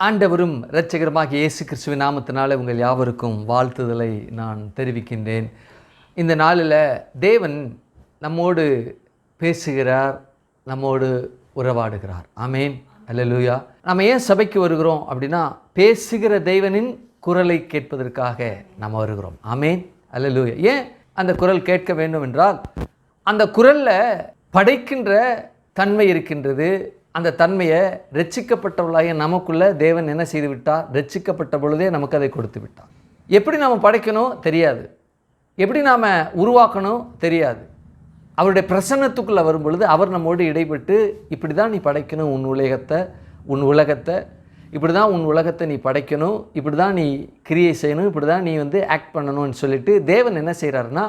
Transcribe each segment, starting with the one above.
ஆண்டவரும் இரட்சகருமாகிய இயேசு கிறிஸ்துவின் நாமத்தினாலே உங்கள் யாவருக்கும் வாழ்த்துதலை நான் தெரிவிக்கின்றேன். இந்த நாளில் தேவன் நம்மோடு பேசுகிறார், நம்மோடு உறவாடுகிறார். ஆமேன், அல்லேலூயா. நம்ம ஏன் சபைக்கு வருகிறோம் அப்படின்னா, பேசுகிற தேவனின் குரலை கேட்பதற்காக நம்ம வருகிறோம். ஆமேன், அல்லேலூயா. ஏன் அந்த குரல் கேட்க வேண்டும் என்றால், அந்த குரலில் படைக்கின்ற தன்மை இருக்கின்றது. அந்த தன்மையை ரட்சிக்கப்பட்டவர்களாகிய நமக்குள்ள தேவன் என்ன செய்து விட்டார்? ரட்சிக்கப்பட்ட பொழுதே நமக்கு அதை கொடுத்து விட்டார். எப்படி நாம் படைக்கணும் தெரியாது, எப்படி நாம் உருவாக்கணும் தெரியாது. அவருடைய பிரசன்னத்துக்குள்ளே வரும் பொழுது அவர் நம்மோடு இடைப்பட்டு, இப்படி தான் நீ படைக்கணும் உன் உலகத்தை இப்படி தான் உன் உலகத்தை நீ படைக்கணும், இப்படி தான் நீ கிரியை செய்யணும், இப்படி தான் நீ ஆக்ட் பண்ணணும்னு சொல்லிட்டு தேவன் என்ன செய்கிறாருன்னா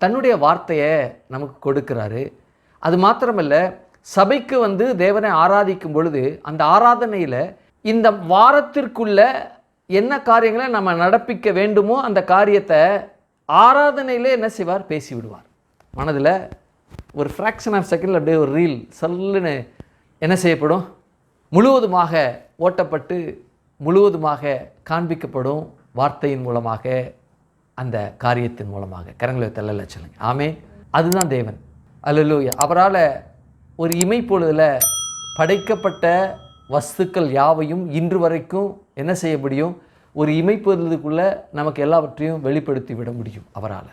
தன்னுடைய வார்த்தையை நமக்கு கொடுக்குறாரு. அது மாத்திரமல்ல, சபைக்கு தேவனை ஆராதிக்கும் பொழுது அந்த ஆராதனையில் இந்த வாரத்திற்குள்ள என்ன காரியங்களை நம்ம நடப்பிக்க வேண்டுமோ அந்த காரியத்தை ஆராதனையிலே என்ன செய்வார்? பேசி விடுவார். மனதில் ஒரு ஃப்ராக்ஷன் ஆஃப் செகண்டில் அப்படியே ஒரு ரீல் சல்லுன்னு என்ன செய்யப்படும்? முழுவதுமாக ஓட்டப்பட்டு முழுவதுமாக காண்பிக்கப்படும். வார்த்தையின் மூலமாக, அந்த காரியத்தின் மூலமாக. கரங்களை தள்ளல சொல்லுங்க. ஆமே, அதுதான் தேவன். அல்லேலூயா. அவரால் ஒரு இமைப்பொழுதில் படைக்கப்பட்ட வஸ்துக்கள் யாவையும் இன்று வரைக்கும் என்ன செய்ய முடியும்? ஒரு இமைப்பொழுதுக்குள்ளே நமக்கு எல்லாவற்றையும் வெளிப்படுத்தி விட முடியும் அவரால்.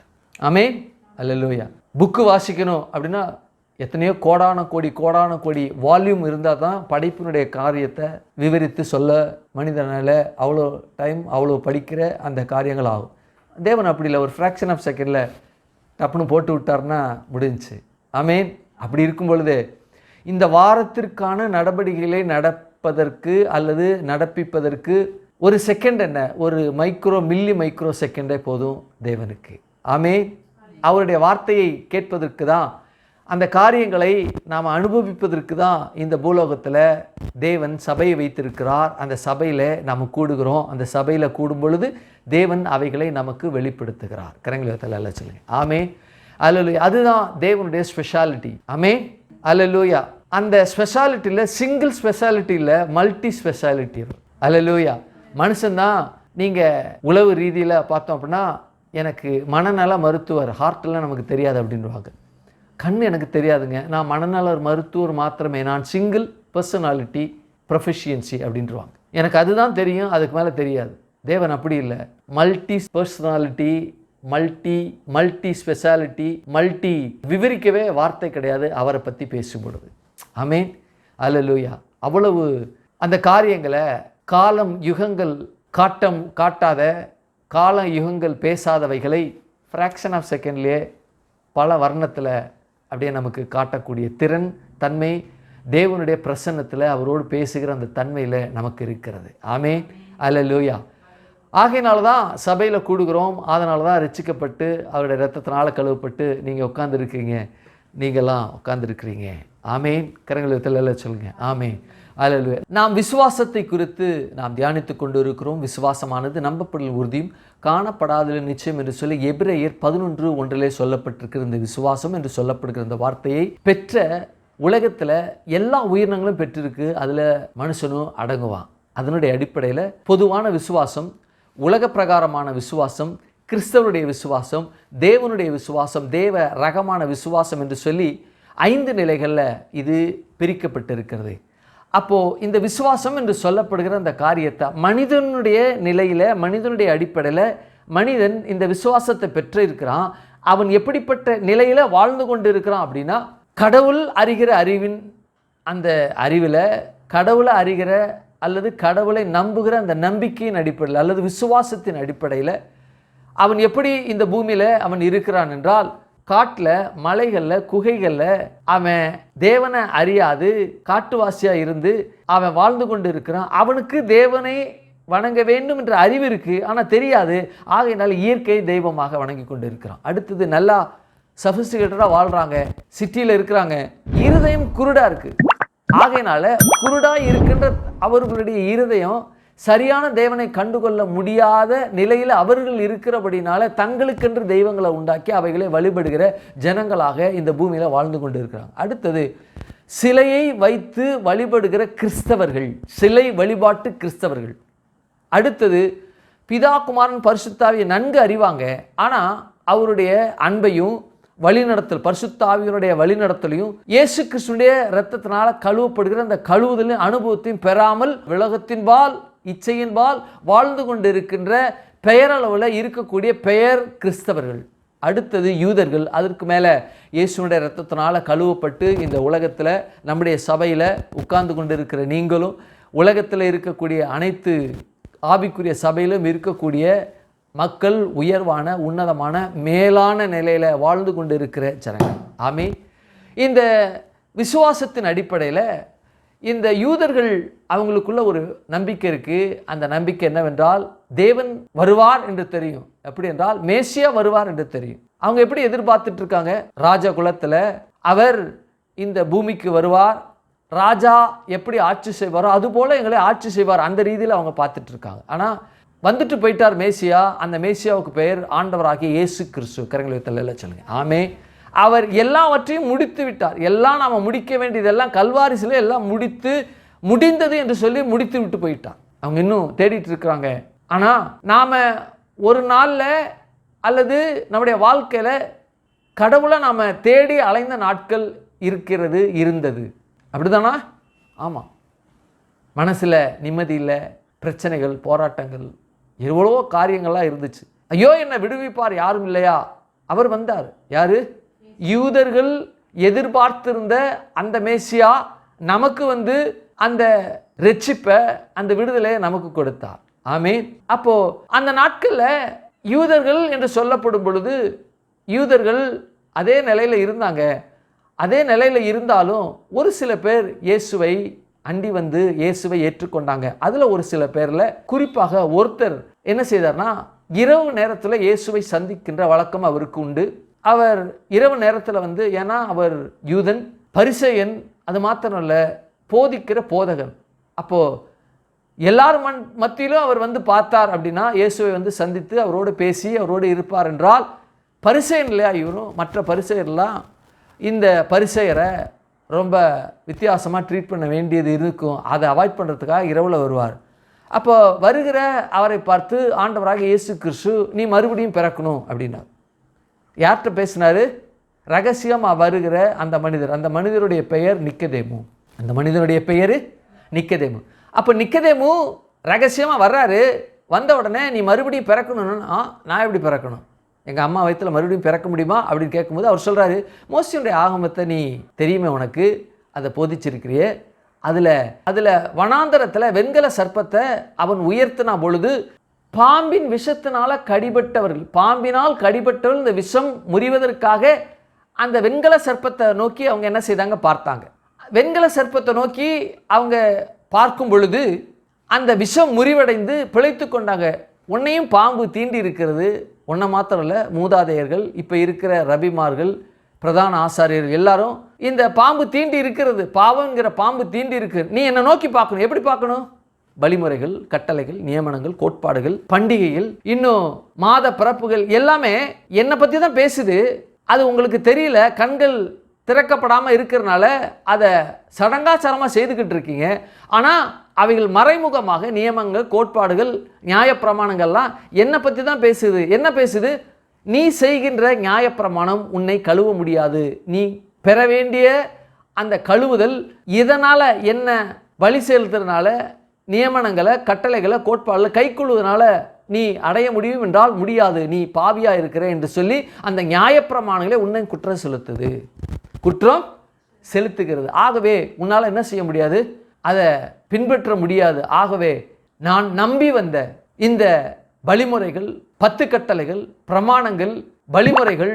ஆமேன், அல்லேலூயா. புக்கு வாசிக்கணும் அப்படின்னா எத்தனையோ கோடான கோடி வால்யூம் இருந்தால் தான் படைப்பினுடைய காரியத்தை விவரித்து சொல்ல மனிதனால் அவ்வளோ டைம் அவ்வளோ படிக்கிற அந்த காரியங்கள் ஆகும். தேவன் அப்படி இல்லை, ஒரு ஃப்ராக்ஷன் ஆஃப் செகண்டில் டப்புன்னு போட்டு விட்டார்னா முடிஞ்சிச்சு. ஆமேன். அப்படி இருக்கும் பொழுது இந்த வாரத்திற்கான நடவடிக்கைகளை நடப்பதற்கு அல்லது நடப்பிப்பதற்கு ஒரு செகண்ட் என்ன, ஒரு மில்லி மைக்ரோ செகண்டே போதும் தேவனுக்கு. ஆமேன். அவருடைய வார்த்தையை கேட்பதற்கு தான், அந்த காரியங்களை நாம் அனுபவிப்பதற்கு தான் இந்த பூலோகத்தில் தேவன் சபையை வைத்திருக்கிறார். அந்த சபையில் நாம் கூடுகிறோம். அந்த சபையில் கூடும் பொழுது தேவன் அவைகளை நமக்கு வெளிப்படுத்துகிறார். கரங்களத்தில் அல்ல சொல்லுங்க. ஆமே, அல்லேலூயா. அதுதான் தேவனுடைய ஸ்பெஷாலிட்டி. ஆமே, அல்லேலூயா. அந்த ஸ்பெஷாலிட்டியில் சிங்கிள் ஸ்பெஷாலிட்டி இல்லை, மல்டி ஸ்பெஷாலிட்டி. அல்லேலூயா. மனுஷன்தான் நீங்கள் உளவு ரீதியில் பார்த்தோம் அப்படின்னா, எனக்கு மனநல மருத்துவர், ஹார்ட்டெல்லாம் நமக்கு தெரியாது அப்படின்வாங்க. கண் எனக்கு தெரியாதுங்க, நான் மனநல மருத்துவர் மாத்திரமே, நான் சிங்கிள் பர்சனாலிட்டி ப்ரொஃபிஷியன்சி அப்படின்வாங்க. எனக்கு அதுதான் தெரியும், அதுக்கு மேலே தெரியாது. தேவன் அப்படி இல்லை. மல்டி பர்சனாலிட்டி, மல்டி ஸ்பெஷாலிட்டி, விவரிக்கவே வார்த்தை கிடையாது அவரை பற்றி பேசும்பொழுது. ஆமேன், அல்லேலூயா. அவ்வளவு அந்த காரியங்களை காலம் யுகங்கள் காட்டாத, கால யுகங்கள் பேசாதவைகளை ஃப்ராக்ஷன் ஆஃப் செகண்ட்லேயே பல வர்ணத்தில் அப்படியே நமக்கு காட்டக்கூடிய திறன், தன்மை தேவனுடைய பிரசன்னத்தில் அவரோடு பேசுகிற அந்த தன்மையில் நமக்கு இருக்கிறது. ஆமேன், அல்லேலூயா. ஆகையினால தான் சபையில் கூடுகிறோம். அதனால தான் ரட்சிக்கப்பட்டு அவருடைய இரத்தத்தினால் கழுவப்பட்டு நீங்கள் உட்காந்துருக்கீங்க, நீங்கள்லாம் உட்காந்துருக்கிறீங்க. ஆமேன். கரங்களை சொல்லுங்கள். ஆமேன், அல்லேலூயா. நாம் விசுவாசத்தை குறித்து நாம் தியானித்து கொண்டு இருக்கிறோம். விசுவாசமானது நம்பப்படல் உறுதியும் காணப்படாததில் நிச்சயம் என்று சொல்லி எபிரேயர் 11:1 சொல்லப்பட்டிருக்கிற இந்த விசுவாசம் என்று சொல்லப்படுகிற இந்த வார்த்தையை பெற்ற உலகத்தில் எல்லா உயிரினங்களும் பெற்றிருக்கு. அதில் மனுஷனும் அடங்குவான். அதனுடைய அடிப்படையில் பொதுவான விசுவாசம், உலக பிரகாரமான விசுவாசம், கிறிஸ்தவருடைய விசுவாசம், தேவனுடைய விசுவாசம், தேவ ரகமான விசுவாசம் என்று சொல்லி 5 நிலைகளில் இது பிரிக்கப்பட்டிருக்கிறது. அப்போது இந்த விசுவாசம் என்று சொல்லப்படுகிற அந்த காரியத்தை மனிதனுடைய நிலையில், மனிதனுடைய அடிப்படையில் மனிதன் இந்த விசுவாசத்தை பெற்றிருக்கிறான். அவன் எப்படிப்பட்ட நிலையில் வாழ்ந்து கொண்டு இருக்கிறான் அப்படின்னா, கடவுள் அறிகிற அறிவின் அந்த அறிவில், கடவுளை அறிகிற அல்லது கடவுளை நம்புகிற அந்த நம்பிக்கையின் அடிப்படையில் அல்லது விசுவாசத்தின் அடிப்படையில் அவன் எப்படி இந்த பூமியில் அவன் இருக்கிறான் என்றால், காட்டில், மலைகளில், குகைகளில் அவன் தேவனை அறியாது காட்டுவாசியாக இருந்து அவன் வாழ்ந்து கொண்டு இருக்கிறான். அவனுக்கு தேவனை வணங்க வேண்டும் என்ற அறிவு இருக்குது, ஆனால் தெரியாது. ஆகையினால இயற்கை தெய்வமாக வணங்கி கொண்டு இருக்கிறான். அடுத்தது நல்லா சஃபிஸ்டிகேட்டடாக வாழ்கிறாங்க, சிட்டியில் இருக்கிறாங்க, இருதயம் குருடாக இருக்குது. ஆகையினால குருடாக இருக்கின்ற அவர்களுடைய இருதயம் சரியான தேவனை கண்டுகொள்ள முடியாத நிலையில் அவர்கள் இருக்கிறபடினால தங்களுக்கென்று தெய்வங்களை உண்டாக்கி அவைகளை வழிபடுகிற ஜனங்களாக இந்த பூமியில் வாழ்ந்து கொண்டு இருக்கிறாங்க. அடுத்தது சிலையை வைத்து வழிபடுகிற கிறிஸ்தவர்கள், சிலை வழிபாட்டு கிறிஸ்தவர்கள். அடுத்தது பிதா குமாரன் பரிசுத்தாவியை நன்கு அறிவாங்க, ஆனால் அவருடைய அன்பையும் வழிநடத்தல், பரிசுத்தாவியனுடைய வழிநடத்தலையும் இயேசு கிறிஸ்துடைய இரத்தத்தினால கழுவப்படுகிற அந்த கழுவுதலின் அனுபவத்தையும் பெறாமல் உலகத்தின்பால் இச்சையின்பால் வாழ்ந்து கொண்டிருக்கின்ற பெயரளவில் இருக்கக்கூடிய பெயர் கிறிஸ்தவர்கள். அடுத்தது யூதர்கள். அதற்கு மேலே இயேசுனுடைய இரத்தத்தினால கழுவப்பட்டு இந்த உலகத்தில் நம்முடைய சபையில் உட்கார்ந்து கொண்டு இருக்கிற நீங்களும், உலகத்தில் இருக்கக்கூடிய அனைத்து ஆவிக்குரிய சபையிலும் இருக்கக்கூடிய மக்கள் உயர்வான உன்னதமான மேலான நிலையில் வாழ்ந்து கொண்டு இருக்கிற ஜனங்கள். ஆமென். இந்த விசுவாசத்தின் அடிப்படையில் இந்த யூதர்கள் அவங்களுக்குள்ள ஒரு நம்பிக்கை இருக்குது. அந்த நம்பிக்கை என்னவென்றால், தேவன் வருவார் என்று தெரியும். எப்படி என்றால் மேசியா வருவார் என்று தெரியும். அவங்க எப்படி எதிர்பார்த்துட்டு இருக்காங்க? ராஜா குலத்தில் அவர் இந்த பூமிக்கு வருவார், ராஜா எப்படி ஆட்சி செய்வாரோ அதுபோல் எங்களை ஆட்சி செய்வார், அந்த ரீதியில் அவங்க பார்த்துட்டு இருக்காங்க. ஆனால் வந்துட்டு போயிட்டார் மேசியா. அந்த மேசியாவுக்கு பெயர் ஆண்டவராகிய இயேசு கிறிஸ்து. கரங்களை தள்ள சொல்லுங்க. ஆமே. அவர் எல்லாவற்றையும் முடித்து விட்டார். எல்லாம் நாம் முடிக்க வேண்டியதெல்லாம் கல்வாரி சிலை எல்லாம் முடிந்தது என்று சொல்லி முடித்து விட்டு போயிட்டார். அவங்க இன்னும் தேடிட்டு இருக்கிறாங்க. ஆனால் நாம் ஒரு நாளில் அல்லது நம்முடைய வாழ்க்கையில் கடவுளை நாம் தேடி அலைந்த நாட்கள் இருந்தது. அப்படிதானா? ஆமாம். மனசில் நிம்மதி இல்லை, பிரச்சனைகள், போராட்டங்கள், எவ்வளவோ காரியங்கள்லாம் இருந்துச்சு. ஐயோ என்னை விடுவிப்பார் யாரும் இல்லையா? அவர் வந்தார். யாரு? யூதர்கள் எதிர்பார்த்திருந்த அந்த மேசியா நமக்கு வந்து அந்த ரட்சிப்பை, அந்த விடுதலையை நமக்கு கொடுத்தார். ஆமென். அப்போ அந்த நாட்களில் யூதர்கள் என்று சொல்லப்படும் பொழுது யூதர்கள் அதே நிலையில் இருந்தாங்க. அதே நிலையில் இருந்தாலும் ஒரு சில பேர் இயேசுவை அண்டி வந்து இயேசுவை ஏற்றுக்கொண்டாங்க. அதில் ஒரு சில பேரில் குறிப்பாக ஒருத்தர் என்ன செய்தார்னா, இரவு நேரத்தில் இயேசுவை சந்திக்கின்ற வழக்கம் அவருக்கு உண்டு. அவர் இரவு நேரத்தில் வந்து, ஏன்னா அவர் யூதன், பரிசேயன், அது மாத்திரம் இல்லை போதிக்கிற போதகன். அப்போது எல்லாரும் மத்தியிலும் அவர் வந்து பார்த்தார் அப்படின்னா, இயேசுவை வந்து சந்தித்து அவரோடு பேசி அவரோடு இருப்பார் என்றால், பரிசேயன் இல்லையா இவரும், மற்ற பரிசேயர்லாம் இந்த பரிசேயரை ரொம்ப வித்தியாசமாக ட்ரீட் பண்ண வேண்டியது இருக்கும். அதை அவாய்ட் பண்ணுறதுக்காக இரவில் வருவார். அப்போ வருகிற அவரை பார்த்து ஆண்டவராக இயேசு கிறிஸ்து, நீ மறுபடியும் பிறக்கணும் அப்படின்னார். யார்கிட்ட பேசினார்? ரகசியமாக வருகிற அந்த மனிதர். அந்த மனிதருடைய பெயர் நிக்கதேமு. அந்த மனிதனுடைய பெயர் நிக்கதேமு. அப்போ நிக்கதேமு ரகசியமாக வர்றாரு. வந்த உடனே நீ மறுபடியும் பிறக்கணும்னா, நான் எப்படி பிறக்கணும்? எங்கள் அம்மா வயிற்றில் மறுபடியும் பிறக்க முடியுமா அப்படின்னு கேட்கும்போது அவர் சொல்கிறாரு, மோசேயுடைய ஆகமத்தை நீ தெரியுமே, உனக்கு அதை போதிச்சிருக்கிறியே, அதில் வனாந்தரத்தில் வெண்கல சர்ப்பத்தை அவன் உயர்த்தினா பொழுது பாம்பின் விஷத்தினால் கடிபட்டவர்கள், பாம்பினால் கடிபட்டவர்கள் இந்த விஷம் முறிவதற்காக அந்த வெண்கல சர்ப்பத்தை நோக்கி அவங்க என்ன செய்தாங்க? பார்த்தாங்க. வெண்கல சர்ப்பத்தை நோக்கி அவங்க பார்க்கும் பொழுது அந்த விஷம் முறிவடைந்து பிழைத்து கொண்டாங்க. உன்னையும் பாம்பு தீண்டி இருக்கிறது, ஒன்றை மாத்திரம் இல்லை, மூதாதையர்கள், இப்போ இருக்கிற ரபிமார்கள், பிரதான ஆசாரியர்கள் எல்லாரும் இந்த பாம்பு தீண்டி இருக்கிறது, பாவங்கிற பாம்பு தீண்டி இருக்கு, நீ என்னை நோக்கி பார்க்கணும். எப்படி பார்க்கணும்? வழிமுறைகள், கட்டளைகள், நியமனங்கள், கோட்பாடுகள், பண்டிகைகள், இன்னும் மாத பிறப்புகள் எல்லாமே என்னை பற்றி தான் பேசுது. அது உங்களுக்கு தெரியல, கண்கள் திறக்கப்படாமல் இருக்கிறனால அதை சடங்காச்சாரமாக செய்துக்கிட்டு இருக்கீங்க. ஆனால் அவைகள் மறைமுகமாக நியமங்கள், கோட்பாடுகள், நியாயப்பிரமாணங்கள்லாம் என்னை பற்றி தான் பேசுது. என்ன பேசுது? நீ செய்கின்ற நியாயப்பிரமாணம் உன்னை கழுவ முடியாது. நீ பெற வேண்டிய அந்த கழுவுதல் இதனால் என்ன வழி செலுத்துறதுனால, நியமனங்களை, கட்டளைகளை, கோட்பாடுகளை கைக்கொள்வதனால நீ அடைய முடியும் என்றால் முடியாது, நீ பாவியாக இருக்கிற என்று சொல்லி அந்த நியாயப்பிரமாணங்களை உன்னை குற்றம் செலுத்துகிறது. ஆகவே உன்னால் என்ன செய்ய முடியாது? அதை பின்பற்ற முடியாது. ஆகவே நான் நம்பி வந்த இந்த வழிமுறைகள், 10 கட்டளைகள், பிரமாணங்கள், வழிமுறைகள்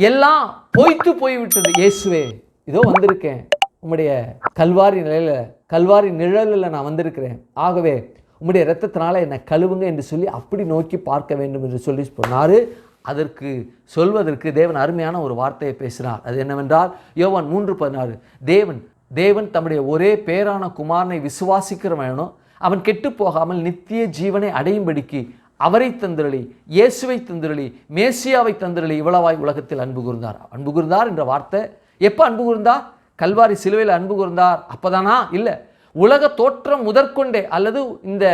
எல்லாம் பொய்த்து போய்விட்டது. இயேசுவே இதோ வந்திருக்கேன், உம்முடைய கல்வாரி நிழலில் நான் வந்திருக்கிறேன். ஆகவே உம்முடைய இரத்தத்தினால என்னை கழுவுங்க என்று சொல்லி அப்படி நோக்கி பார்க்க வேண்டும் என்று சொல்லி சொன்னார். அதற்கு சொல்வதற்கு தேவன் அருமையான ஒரு வார்த்தையை பேசினார். அது என்னவென்றால், யோவான் 3:16, தேவன் தம்முடைய ஒரே பேரான குமாரனை விசுவாசிக்கிறவனோ அவன் கெட்டு போகாமல் நித்திய ஜீவனை அடையும்படிக்கு அவரை தந்திரளி, இயேசுவை தந்திரளி, மேசியாவை தந்திரளி, இவ்வளவாய் உலகத்தில் அன்பு கூர்ந்தார் என்ற வார்த்தை எப்போ அன்பு கூர்ந்தார்? கல்வாரி சிலுவையில் அன்பு கூர்ந்தார் அப்போதானா? இல்லை. உலக தோற்றம் முதற்கொண்டே, அல்லது இந்த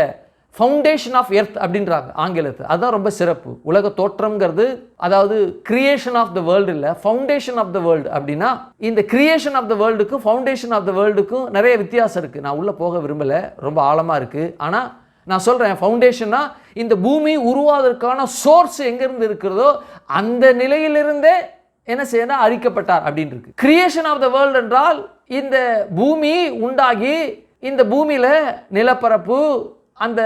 ஃபவுண்டேஷன் ஆஃப் எர்த் அப்படின்றாங்க ஆங்கிலத்தில். அதுதான் ரொம்ப சிறப்பு. உலக தோற்றம்ங்கிறது அதாவது கிரியேஷன் ஆஃப் த வேர்ல்டு இல்லை, ஃபவுண்டேஷன் ஆஃப் த வேர்ல்டு. அப்படின்னா இந்த கிரியேஷன் ஆஃப் த வேர்ல்டுக்கும் ஃபவுண்டேஷன் ஆஃப் த வேர்ல்டுக்கும் நிறைய வித்தியாசம் இருக்குது. நான் உள்ளே போக விரும்பலை, ரொம்ப ஆழமாக இருக்குது. ஆனால் நான் சொல்கிறேன், ஃபவுண்டேஷன்னா இந்த பூமி உருவாவதற்கான சோர்ஸ் எங்கேருந்து இருக்கிறதோ அந்த நிலையிலிருந்தே என்ன செய்யணும், அழிக்கப்பட்டார் அப்படின்னு இருக்கு. கிரியேஷன் ஆஃப் த வேர்ல்டு என்றால் இந்த பூமி உண்டாகி இந்த பூமியில் நிலப்பரப்பு, அந்த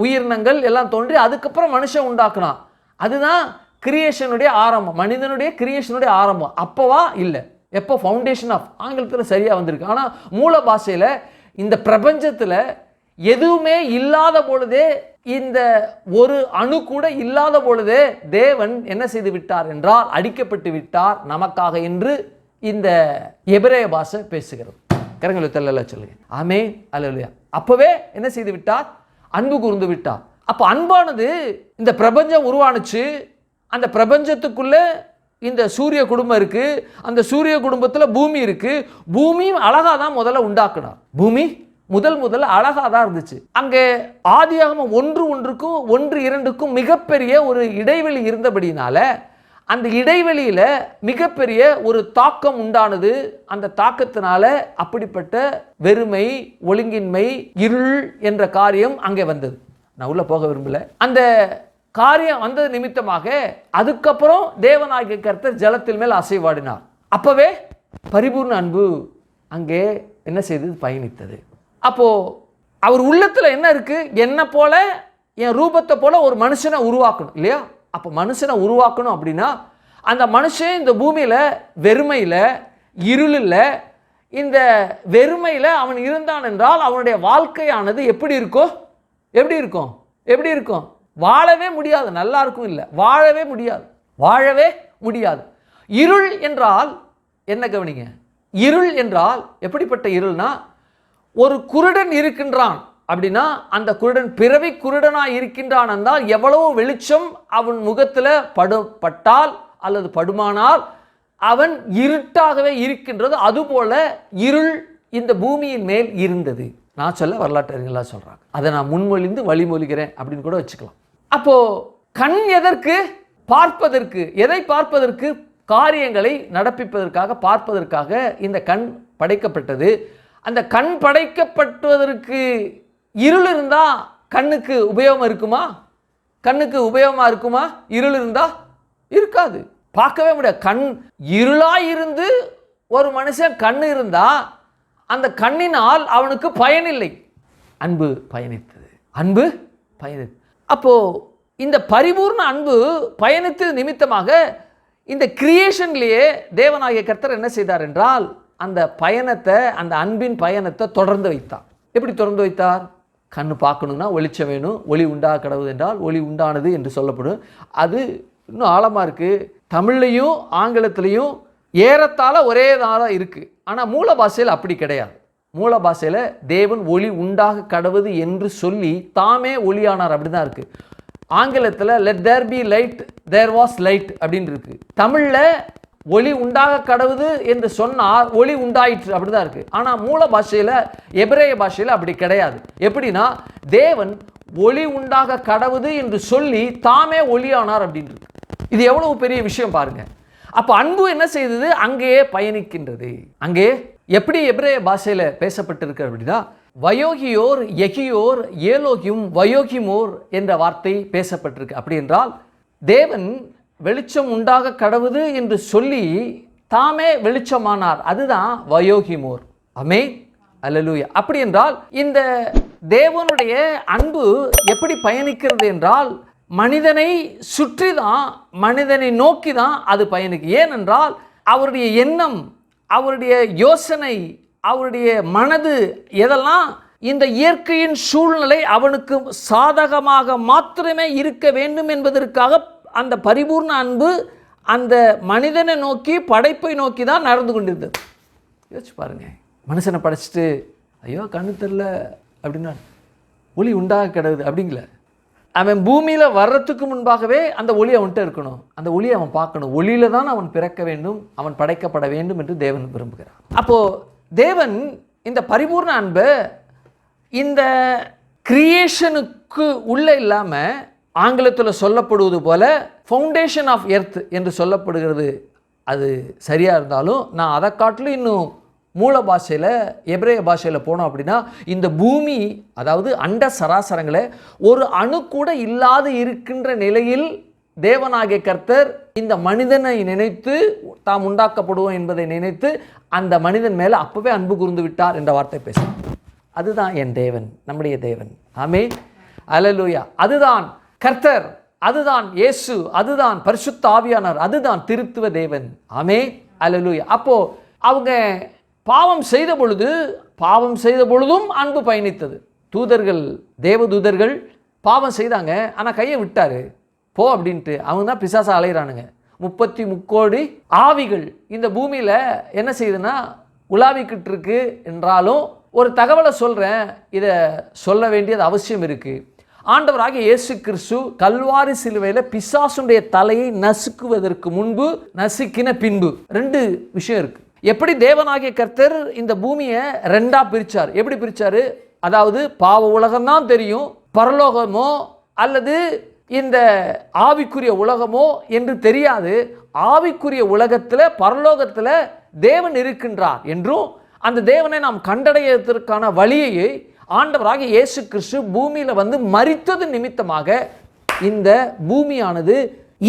உயிரினங்கள் எல்லாம் தோன்றி அதுக்கப்புறம் மனுஷன் உண்டாக்குனான். அதுதான் கிரியேஷனுடைய ஆரம்பம், மனிதனுடைய கிரியேஷனுடைய ஆரம்பம். அப்போவா? இல்லை. எப்போ? ஃபவுண்டேஷன் ஆஃப், ஆங்கிலத்தில் சரியாக வந்திருக்கு. ஆனால் மூல பாஷையில் இந்த பிரபஞ்சத்தில் எதுவுமே இல்லாத பொழுதே, இந்த ஒரு அணு கூட இல்லாத பொழுதே தேவன் என்ன செய்து விட்டார் என்றால் அடிக்கப்பட்டு விட்டார் நமக்காக என்று இந்த எபிரேய பாஷை பேசுகிறது. கரங்களை தள்ளல சொல்லுங்க. ஆமென், அல்லேலூயா. அப்பவே என்ன செய்து விட்டார்? அன்பு கூர்ந்து விட்டார். அப்போ அன்பானது இந்த பிரபஞ்சம் உருவானுச்சு. அந்த பிரபஞ்சத்துக்குள்ள இந்த சூரிய குடும்பம் இருக்கு. அந்த சூரிய குடும்பத்தில் பூமி இருக்கு. பூமியும் அழகாக தான் முதல்ல உண்டாக்குனார். பூமி முதல்ல அழகாக தான் இருந்துச்சு. அங்கே ஆதியாகமம் 1:1க்கும் 1:2க்கும் மிகப்பெரிய ஒரு இடைவெளி இருந்தபடினால அந்த இடைவெளியில் மிகப்பெரிய ஒரு தாக்கம் உண்டானது. அந்த தாக்கத்தினால அப்படிப்பட்ட வெறுமை, ஒழுங்கின்மை, இருள் என்ற காரியம் அங்கே வந்தது. நான் உள்ள போக விரும்பல. அந்த காரியம் வந்தது நிமித்தமாக அதுக்கப்புறம் தேவனாகிய கர்த்தர் ஜலத்தின் மேல் அசைவாடினார். அப்பவே பரிபூர்ண அன்பு அங்கே என்ன செய்தது? பயணித்தது. அப்போ அவர் உள்ளத்தில் என்ன இருக்கு? என்ன போல, என் ரூபத்தை போல ஒரு மனுஷனை உருவாக்கணும் இல்லையா? அப்போ மனுஷனை உருவாக்கணும் அப்படின்னா அந்த மனுஷன் இந்த பூமியில் வெறுமையில், இருளில், இந்த வெறுமையில் அவன் இருந்தான் என்றால் அவனுடைய வாழ்க்கையானது எப்படி இருக்கும்? எப்படி இருக்கும்? எப்படி இருக்கும்? வாழவே முடியாது. நல்லா இருக்கும் இல்லை, வாழவே முடியாது. வாழவே முடியாது. இருள் என்றால் என்ன? கவனிங்க. இருள் என்றால் எப்படிப்பட்ட இருள்னா, ஒரு குருடன் இருக்கின்றான் அப்படின்னா அந்த குருடன் பிறவி குருடனாக இருக்கின்றான் என்றால் எவ்வளவு வெளிச்சம் அவன் முகத்தில் பட்டால் அல்லது படுமானால் அவன் இருட்டாகவே இருக்கின்றது. அதுபோல இருள் இந்த பூமியின் மேல் இருந்தது. நான் சொல்ல வரலாற்றறிஞர்களாக சொல்கிறாங்க. அதை நான் முன்மொழிந்து வழிமொழிகிறேன் அப்படின்னு கூட வச்சுக்கலாம். அப்போ கண் எதற்கு? பார்ப்பதற்கு. எதை பார்ப்பதற்கு? காரியங்களை நடப்பிப்பதற்காக, பார்ப்பதற்காக இந்த கண் படைக்கப்பட்டது. அந்த கண் படைக்கப்பட்டதற்கு இருள் இருந்தால் கண்ணுக்கு உபயோகம் இருக்குமா? கண்ணுக்கு உபயோகமாக இருக்குமா? இருள் இருந்தால் இருக்காது, பார்க்கவே முடியாது. கண் இருளாக இருந்து ஒரு மனுஷன் கண் இருந்தால் அந்த கண்ணினால் அவனுக்கு பயனில்லை. அன்பு பயணித்தது. அன்பு பயணித்தது. அப்போது இந்த பரிபூர்ண அன்பு பயணித்தது நிமித்தமாக இந்த கிரியேஷன்லேயே தேவனாகிய கர்த்தர் என்ன செய்தார் என்றால் அந்த பயணத்தை, அந்த அன்பின் பயணத்தை தொடர்ந்து வைத்தார். எப்படி தொடர்ந்து வைத்தார்? கண்ணு பார்க்கணுன்னா வெளிச்சம் வேணும். ஒளி உண்டாக கடவுது என்றால் ஒளி உண்டானது என்று சொல்லப்படும். அது இன்னும் ஆழமாக இருக்குது. தமிழ்லையும் ஆங்கிலத்திலையும் ஏறத்தாழ ஒரே தான் இருக்குது. ஆனால் மூல பாஷையில் அப்படி கிடையாது. மூல பாஷையில் தேவன் ஒளி உண்டாக கடவுது என்று சொல்லி தாமே ஒளியானார் அப்படி தான் இருக்குது. ஆங்கிலத்தில் let there be light, there was light அப்படின்னு இருக்குது. தமிழில் ஒளி உண்டாக கடவுது என்று சொன்னார், ஒளி உண்டாயிற்று அப்படிதான் இருக்கு. ஆனால் மூல பாஷையில், எபிரேய பாஷையில் அப்படி கிடையாது. எப்படின்னா தேவன் ஒளி உண்டாக கடவுது என்று சொல்லி தாமே ஒளியானார் அப்படின்றது. இது எவ்வளவு பெரிய விஷயம் பாருங்க. அப்போ அன்பு என்ன செய்தது? அங்கேயே பயணிக்கின்றது. அங்கே எப்படி எபிரேய பாஷையில் பேசப்பட்டிருக்கு அப்படின்னா வயோகியோர், எகியோர், ஏலோகியும், வயோகிமோர் என்ற வார்த்தை பேசப்பட்டிருக்கு. அப்படி என்றால் தேவன் வெளிச்சம் உண்டாக கடவுது என்று சொல்லி தாமே வெளிச்சமானார். அதுதான் வயோகிமோர். ஆமென், அல்லேலூயா. அப்படி என்றால் இந்த தேவனுடைய அன்பு எப்படி பயணிக்கிறது என்றால் மனிதனை சுற்றி தான், மனிதனை நோக்கி தான் அது பயணிக்கும். ஏனென்றால் அவருடைய எண்ணம், அவருடைய யோசனை, அவருடைய மனது எதெல்லாம் இந்த இயற்கையின் சூழ்நிலை அவனுக்கு சாதகமாக மாத்திரமே இருக்க வேண்டும் என்பதற்காக அந்த பரிபூர்ண அன்பு அந்த மனிதனை நோக்கி, படைப்பை நோக்கி தான் நடந்து கொண்டிருந்தது. யோசிச்சு பாருங்க. மனுஷனை படைச்சிட்டு ஐயோ கண்ணு தெரில அப்படின்னா ஒளி உண்டாக கிடவுது அப்படிங்கள. அவன் பூமியில் வர்றதுக்கு முன்பாகவே அந்த ஒளி அவன்கிட்ட இருக்கணும். அந்த ஒளியை அவன் பார்க்கணும். ஒளியில தான் அவன் பிறக்க வேண்டும், அவன் படைக்கப்பட வேண்டும் என்று தேவன் விரும்புகிறார். அப்போது தேவன் இந்த பரிபூர்ண அன்பை இந்த கிரியேஷனுக்கு உள்ளே இல்லாமல் ஆங்கிலத்தில் சொல்லப்படுவது போல ஃபவுண்டேஷன் ஆஃப் எர்த் என்று சொல்லப்படுகிறது. அது சரியாக இருந்தாலும் நான் அதை காட்டிலும் இன்னும் மூல பாஷையில் எபிரேய பாஷையில் போனோம் அப்படின்னா, இந்த பூமி அதாவது அண்ட சராசரங்களை ஒரு அணு கூட இல்லாது இருக்கின்ற நிலையில் தேவனாகிய கர்த்தர் இந்த மனிதனை நினைத்து தாம் உண்டாக்கப்படுவோம் என்பதை நினைத்து அந்த மனிதன் மேலே அப்பவே அன்பு கூர்ந்து விட்டார் என்ற வார்த்தை பேசும். அதுதான் என் தேவன், நம்முடைய தேவன். ஆமென், அல்லேலூயா. அதுதான் கர்த்தர், அதுதான் இயேசு, அதுதான் பரிசுத்த ஆவியானவர், அதுதான் திருத்துவ தேவன். ஆமென், அல்லேலூயா. அப்போ அவங்க பாவம் செய்த பொழுதும் அன்பு பயணித்தது. தூதர்கள், தேவதூதர்கள் பாவம் செய்தாங்க, ஆனால் கையை விட்டாரு போ அப்படின்ட்டு. அவங்க தான் பிசாசா அலைகிறானுங்க. 33 கோடி ஆவிகள் இந்த பூமியில் என்ன செய்யுதுன்னா உலாவிக்கிட்டு இருக்கு. என்றாலும் ஒரு தகவலை சொல்கிறேன், இதை சொல்ல வேண்டியது அவசியம் இருக்குது. ஆண்டவராகிய இயேசு கிறிஸ்து கல்வாரி சிலுவையில் பிசாசுடைய தலையை நசுக்குவதற்கு முன்பு, நசுக்கின பின்பு 2 விஷயம் இருக்குது. எப்படி தேவனாகிய கர்த்தர் இந்த பூமியை 2ஆ பிரித்தார். எப்படி பிரித்தார்? அதாவது பாவ உலகம்தான் தெரியும், பரலோகமோ அல்லது இந்த ஆவிக்குரிய உலகமோ என்று தெரியாது. ஆவிக்குரிய உலகத்தில் பரலோகத்தில் தேவன் இருக்கின்றார் என்றும் அந்த தேவனை நாம் கண்டடைவதற்கான வழியை ஆண்டவராகிய இயேசு கிறிஸ்து பூமியில் வந்து மரித்தது நிமித்தமாக இந்த பூமியானது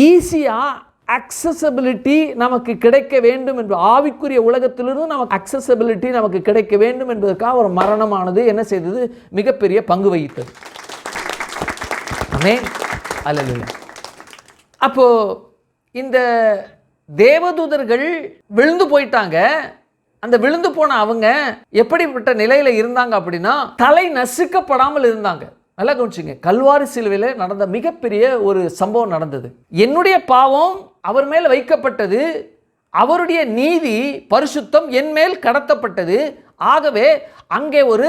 ஈஸியாக அக்சசபிலிட்டி நமக்கு கிடைக்க வேண்டும் என்று, ஆவிக்குரிய உலகத்திலிருந்து நமக்கு அக்சசபிலிட்டி நமக்கு கிடைக்க வேண்டும் என்பதற்காக ஒரு மரணமானது என்ன செய்தது? மிகப்பெரிய பங்கு வகித்தது. ஆமென், அல்லேலூயா. அப்போ இந்த தேவதூதர்கள் விழுந்து போயிட்டாங்க. அந்த விழுந்து போன அவங்க எப்படிப்பட்ட நிலையில இருந்தாங்க அப்படின்னா, தலை நசுக்கப்படாமல் இருந்தாங்க. நல்லா கவனிச்சுங்க. கல்வாரி சிலுவையில் நடந்த மிகப்பெரிய ஒரு சம்பவம் நடந்தது. என்னுடைய பாவம் அவர் மேல் வைக்கப்பட்டது, அவருடைய நீதி பரிசுத்தம் என் மேல் கடத்தப்பட்டது. ஆகவே அங்கே ஒரு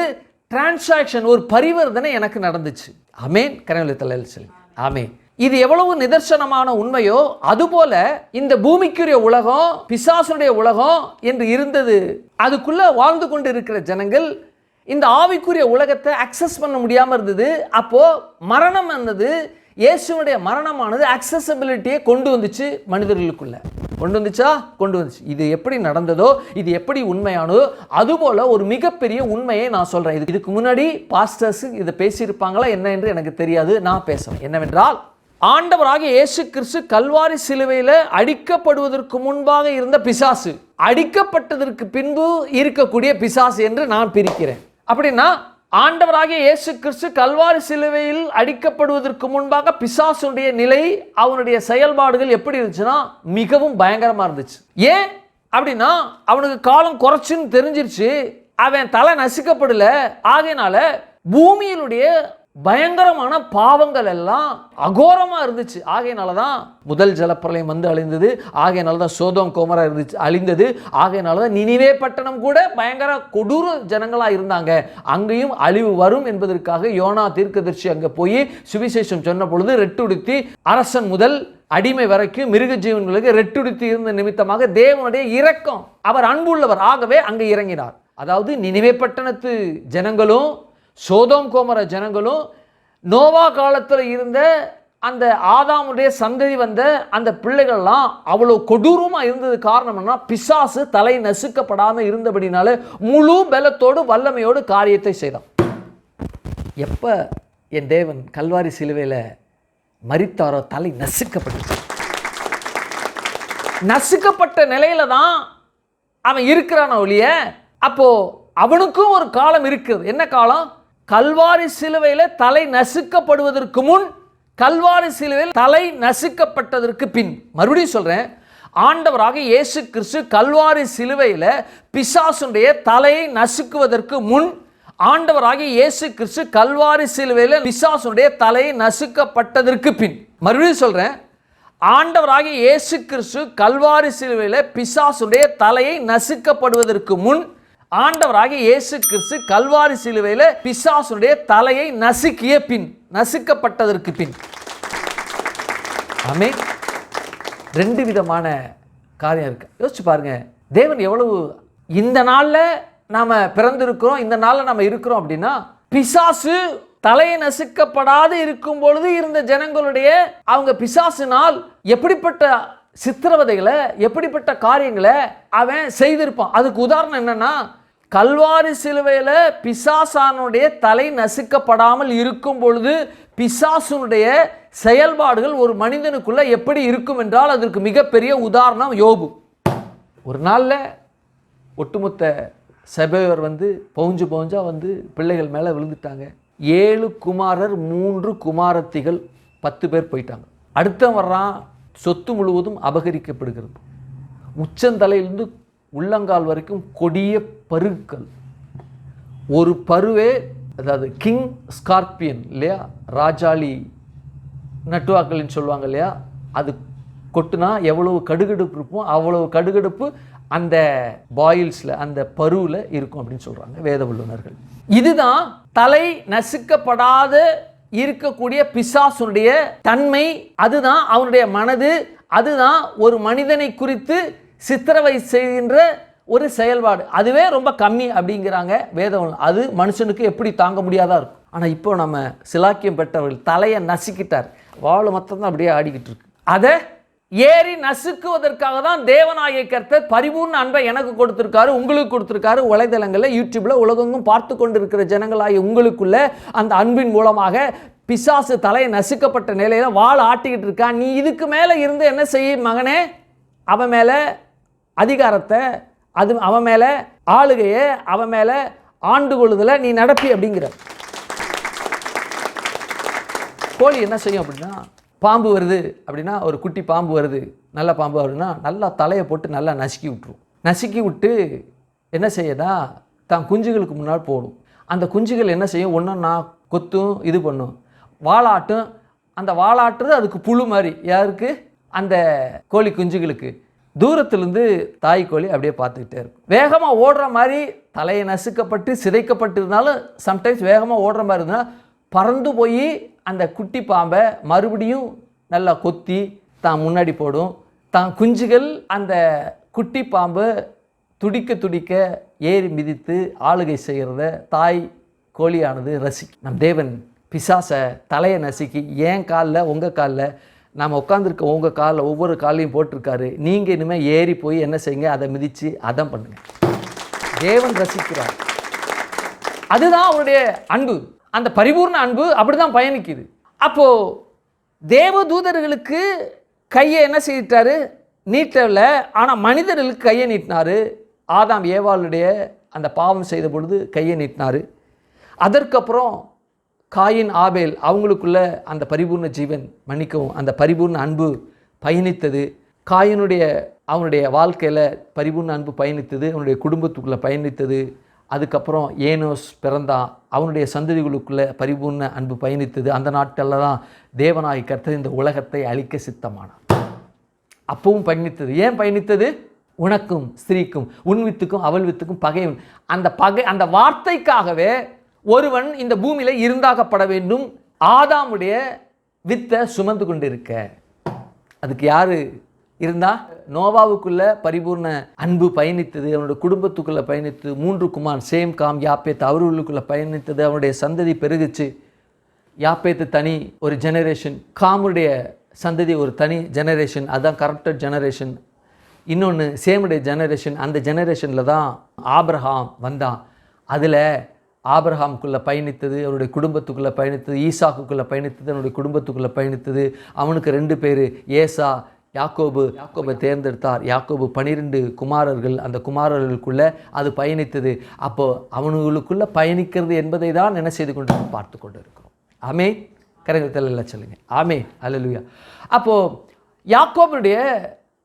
டிரான்சாக்ஷன், ஒரு பரிவர்த்தனை எனக்கு நடந்துச்சு. ஆமென், கரங்களை தலையில் சொல்லி ஆமென். இது எவ்வளவு நிதர்சனமான உண்மையோ அதுபோல இந்த பூமிக்குரிய உலகம், பிசாசுடைய உலகம் என்று இருந்தது. அதுக்குள்ள வாழ்ந்து கொண்டு இருக்கிற ஜனங்கள் இந்த ஆவிக்குரிய உலகத்தை அக்சஸ் பண்ண முடியாமல் இருந்தது. அப்போ மரணம் என்னது? இயேசுனுடைய மரணமானது அக்சசபிலிட்டியை கொண்டு வந்துச்சு, மனிதர்களுக்குள்ள கொண்டு வந்துச்சா? கொண்டு வந்துச்சு. இது எப்படி நடந்ததோ, இது எப்படி உண்மையானதோ அதுபோல ஒரு மிகப்பெரிய உண்மையை நான் சொல்றேன். இதுக்கு முன்னாடி பாஸ்டர்ஸ் இதை பேசியிருப்பாங்களா என்ன என்று எனக்கு தெரியாது. நான் பேசுறேன். என்னவென்றால், ஆண்டவராகிய இயேசு கிறிஸ்து கல்வாரி சிலுவையில் அடிக்கப்படுவதற்கு முன்பாக இருந்த பிசாசு, அடிக்கப்பட்டதற்கு பின்பு இருக்கக்கூடிய பிசாசு என்று நான் பிரிக்கிறேன். அப்படின்னா ஆண்டவராகிய இயேசு கிறிஸ்து கல்வாரி சிலுவையில் அடிக்கப்படுவதற்கு முன்பாக பிசாசுடைய நிலை, அவனுடைய செயல்பாடுகள் எப்படி இருந்துச்சுன்னா மிகவும் பயங்கரமா இருந்துச்சு. ஏன் அப்படின்னா அவனுக்கு காலம் குறைச்சுன்னு தெரிஞ்சிருச்சு. அவன் தலை நசுக்கப்படல. ஆகையினால பூமியினுடைய பயங்கரமான பாவங்கள் எல்லாம் அகோரமா இருந்துச்சு. ஆகையினால தான் முதல் ஜலப்பிரளயம் வந்து அழிந்தது. ஆகையினால தான் சோதோம் கோமரா இருந்துச்சு, அழிந்தது. ஆகையினால தான் நினிவே பட்டணம் கூட பயங்கர கொடூர ஜனங்களா இருந்தாங்க. அங்கேயும் அழிவு வரும் என்பதற்காக யோனா தீர்க்கதரிசி அங்கே போய் சுவிசேஷம் சொன்ன பொழுது ரெட்டுடுத்தி அரசன் முதல் அடிமை வரைக்கும் மிருக ஜீவன்களுக்கு ரெட்டுடுத்தி இருந்த நிமித்தமாக தேவனுடைய இரக்கம், அவர் அன்புள்ளவர். ஆகவே அங்கே இறங்கினார். அதாவது நினிவே பட்டணத்து ஜனங்களும் சோதோம் கோமர ஜனங்களும் நோவா காலத்தில் இருந்த அந்த ஆதாமுடைய சந்ததி வந்த அந்த பிள்ளைகள்லாம் அவ்வளோ கொடூரமாக இருந்தது. காரணம் என்ன? பிசாசு தலை நசுக்கப்படாமல் இருந்தபடினால முழு பலத்தோடு வல்லமையோடு காரியத்தை செய்தான். எப்போ என் தேவன் கல்வாரி சிலுவையில் மரித்தாரோ தலை நசுக்கப்பட்டு, நசுக்கப்பட்ட நிலையில தான் அவன் இருக்கிறான ஒழிய, அப்போ அவனுக்கும் ஒரு காலம் இருக்குது. என்ன காலம்? கல்வாரி சிலுவையில் தலை நசுக்கப்படுவதற்கு முன், கல்வாரி சிலுவையில் தலை நசுக்கப்பட்டதற்கு பின். மறுபடியும் சொல்றேன், ஆண்டவராக இயேசு கிறிஸ்து கல்வாரி சிலுவையில் பிசாசுடைய தலையை நசுக்குவதற்கு முன், ஆண்டவராக இயேசு கிறிஸ்து கல்வாரி சிலுவையில் பிசாசுடைய தலையை நசுக்கப்பட்டதற்கு பின். மறுபடியும் சொல்றேன், ஆண்டவராக இயேசு கிறிஸ்து கல்வாரி சிலுவையில் பிசாசுடைய தலையை நசுக்கப்படுவதற்கு முன், ஆண்டவராகிய இயேசு கிறிஸ்து கல்வாரி சிலுவையில் பிசாசுடைய தலையை நசுக்கிய பின். நசுக்கப்பட்டதற்கு பின். ஆமென். 2 விதமான காரியம் இருக்கு. யோசிச்சு பாருங்க, தேவன் எவ்வளவு இந்த நாளில் நாம் பிறந்திருக்கிறோம், இந்த நாளில் நம்ம இருக்கிறோம் அப்படின்னா, பிசாசு தலையை நசுக்கப்படாது இருக்கும் பொழுது இருந்த ஜனங்களுடைய அவங்க பிசாசினால் எப்படிப்பட்ட சித்திரவதைகளை, எப்படிப்பட்ட காரியங்களை அவன் செய்திருப்பான். அதுக்கு உதாரணம் என்னன்னா, கல்வாரி சிலுவையில் பிசாசானுடைய தலை நசுக்கப்படாமல் இருக்கும் பொழுது பிசாசுனுடைய செயல்பாடுகள் ஒரு மனிதனுக்குள்ள எப்படி இருக்கும் என்றால் அதற்கு மிகப்பெரிய உதாரணம் யோபு. ஒரு நாளில் ஒட்டுமொத்த சபையோர் பவுஞ்சா பிள்ளைகள் மேலே விழுந்துட்டாங்க. 7 குமாரர் 3 குமாரத்திகள் 10 பேர் போயிட்டாங்க. அடுத்த வர்றான், சொத்து முழுவதும் அபகரிக்கப்படுகிறது. உச்சந்தலையிலிருந்து உள்ளங்கால் வரைக்கும் கொடிய பருக்கள். ஒரு பருவே, அதாவது கிங் ஸ்கார்பியன் இல்லையா, ராஜாளி நட்டுவாக்கள்னு சொல்லுவாங்க இல்லையா, அது கொட்டுனா எவ்வளவு கடுகடுப்பு இருக்கும், அவ்வளவு கடுகடுப்பு அந்த பாயில்ஸில், அந்த பருவில் இருக்கும் அப்படின்னு சொல்கிறாங்க வேத வல்லுநர்கள். இதுதான் தலை நசுக்கப்படாத இருக்கக்கூடிய பிசாசுடைய தன்மை. அதுதான் அவனுடைய மனது. அதுதான் ஒரு மனிதனை குறித்து சித்திரவை செய்கின்ற ஒரு செயல்பாடு. அதுவே ரொம்ப கம்மி அப்படிங்கிறாங்க வேதம். அது மனுஷனுக்கு எப்படி தாங்க முடியாதா இருக்கும். ஆனால் இப்போ நம்ம சிலாக்கியம் பெற்றவர்கள் தலையை நசுக்கிட்டார், வாழை மொத்தம் தான் அப்படியே ஆடிக்கிட்டு இருக்கு. அதை ஏறி நசுக்குவதற்காக தான் தேவனாகிய கர்த்தர் பரிபூர்ண அன்பை எனக்கு கொடுத்திருக்காரு, உங்களுக்கு கொடுத்திருக்காரு. வலைதளங்களில், யூடியூப்ல உலகெங்கும் பார்த்து கொண்டிருக்கிற ஜனங்களாகிய உங்களுக்குள்ள அந்த அன்பின் மூலமாக பிசாசு தலையை நசுக்கப்பட்ட நிலையில வாழை ஆட்டிக்கிட்டு இருக்கா. நீ இதுக்கு மேலே இருந்து என்ன செய்ய மகனே? அவன் மேலே அதிகாரத்தை, அது அவன் மேலே ஆளுகையை, அவன் மேலே ஆண்டு கொள்ளுதலை நீ நடப்பி அப்படிங்கிற. கோழி என்ன செய்யும் அப்படின்னா, பாம்பு வருது அப்படின்னா, ஒரு குட்டி பாம்பு வருது, நல்ல பாம்பு வருதுன்னா நல்லா தலையை போட்டு நல்லா நசுக்கி விட்டுரும். நசுக்கி விட்டு என்ன செய்யதா, தான் குஞ்சுகளுக்கு முன்னால் போடும். அந்த குஞ்சுகள் என்ன செய்யும், ஒன்றா கொத்தும், இது பண்ணும், வாலாட்டும். அந்த வாலாட்டுறது அதுக்கு புழு மாதிரி. யாருக்கு? அந்த கோழி குஞ்சுகளுக்கு. தூரத்துலேருந்து தாய் கோழி அப்படியே பார்த்துக்கிட்டே இருக்கும். வேகமாக ஓடுற மாதிரி தலையை நசுக்கப்பட்டு சிதைக்கப்பட்டு இருந்தாலும் சம்டைம்ஸ் வேகமாக ஓடுற மாதிரி இருந்தால் பறந்து போய் அந்த குட்டி பாம்பை மறுபடியும் நல்லா கொத்தி தான் முன்னாடி போடும். தான் குஞ்சுகள் அந்த குட்டி பாம்பை துடிக்க துடிக்க ஏறி மிதித்து ஆளுகை செய்கிறத தாய் கோழியானது ரசிக்கும். நம் தேவன் பிசாசை தலையை நசுக்கி ஏன் காலில், உங்கள் காலில், நாம் உட்காந்துருக்க உங்கள் காலில் ஒவ்வொரு காலையும் போட்டிருக்காரு. நீங்கள் இனிமேல் ஏறி போய் என்ன செய்யுங்க, அதை மிதித்து அதான் பண்ணுங்க. தேவன் ரசிக்கிறார். அதுதான் அவருடைய அன்பு. அந்த பரிபூர்ண அன்பு அப்படிதான் பயணிக்குது. அப்போது தேவதூதர்களுக்கு கையை என்ன செய்யிட்டாரு, நீட்டல. ஆனால் மனிதர்களுக்கு கையை நீட்டினார். ஆதாம் ஏவாளுடைய அந்த பாவம் செய்த பொழுது கையை நீட்டினார். அதற்கப்புறம் காயின் ஆபேல் அவங்களுக்குள்ள அந்த பரிபூர்ண ஜீவன், மன்னிக்கவும், அந்த பரிபூர்ண அன்பு பயணித்தது. காயினுடைய அவனுடைய வாழ்க்கையில் பரிபூர்ண அன்பு பயணித்தது, அவனுடைய குடும்பத்துக்குள்ளே பயணித்தது. அதுக்கப்புறம் ஏனோஸ் பிறந்தான், அவனுடைய சந்ததிகளுக்குள்ளே பரிபூர்ண அன்பு பயணித்தது. அந்த நாட்களில் தான் தேவனாகிய கர்த்தர் இந்த உலகத்தை அழிக்க சித்தமானார். அப்பவும் பயணித்தது. ஏன் பயணித்தது? உனக்கும் ஸ்திரீக்கும், உன் வித்துக்கும் அவள் வித்துக்கும் பகைவன். அந்த வார்த்தைக்காகவே ஒருவன் இந்த பூமியில் இருந்தாகப்பட வேண்டும். ஆதாமுடைய வித்தை சுமந்து கொண்டிருக்க அதுக்கு யாரு இருந்தா? நோவாவுக்குள்ள பரிபூர்ண அன்பு பயணித்தது, அவனுடைய குடும்பத்துக்குள்ள பயணித்தது. 3 குமார் சேம், காம், யாப்பேத் அவர்களுக்குள்ள பயணித்தது. அவனுடைய சந்ததி பெருகுச்சு. யாப்பேத்து தனி ஒரு ஜெனரேஷன், காமுடைய சந்ததி ஒரு தனி ஜெனரேஷன், அதுதான் கரப்டட் ஜெனரேஷன். இன்னொன்று சேமுடைய ஜெனரேஷன். அந்த ஜெனரேஷனில் தான் ஆபிரகாம் வந்தான். அதில் ஆபிரகாமுக்குள்ளே பயணித்தது, அவருடைய குடும்பத்துக்குள்ளே பயணித்தது. ஈசாக்குக்குள்ளே பயணித்தது, அவனுடைய குடும்பத்துக்குள்ளே பயணித்தது. அவனுக்கு 2 பேர், ஏசா, யாக்கோபை தேர்ந்தெடுத்தார். யாக்கோபு 12 குமாரர்கள். அந்த குமாரர்களுக்குள்ளே அது பயணித்தது. அப்போது அவனுக்குள்ளே பயணிக்கிறது என்பதை தான் என்ன செய்து கொண்டு பார்த்து கொண்டு இருக்கிறோம். ஆமே, கரங்கத்தில் எல்லாம் சொல்லுங்க ஆமே, அல்லேலூயா. அப்போது யாக்கோபுடைய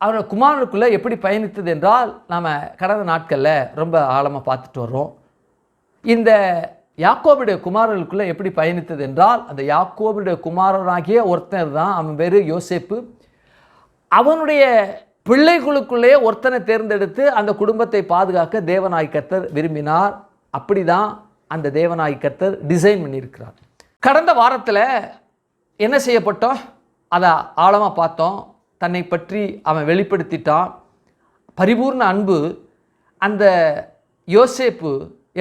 அவரோட குமாரனுக்குள்ளே எப்படி பயணித்தது என்றால் நாம் கடந்த நாட்களில் ரொம்ப ஆழமாக பார்த்துட்டு வர்றோம். இந்த யாக்கோபுடைய குமாரர்களுக்குள்ளே எப்படி பயணித்தது என்றால், அந்த யாக்கோபுடைய குமாரனாகிய ஒருத்தர் தான், அவன் பேர் யோசேப்பு. அவனுடைய பிள்ளைகளுக்குள்ளே ஒருத்தனை தேர்ந்தெடுத்து அந்த குடும்பத்தை பாதுகாக்க தேவனாகிய கர்த்தர் விரும்பினார். அப்படி தான் அந்த தேவனாகிய கர்த்தர் டிசைன் பண்ணியிருக்கிறார். கடந்த வாரத்தில் என்ன செய்யப்பட்டோம், அதை ஆழமாக பார்த்தோம். தன்னை பற்றி அவன் வெளிப்படுத்திட்டான். பரிபூர்ண அன்பு. அந்த யோசேப்பு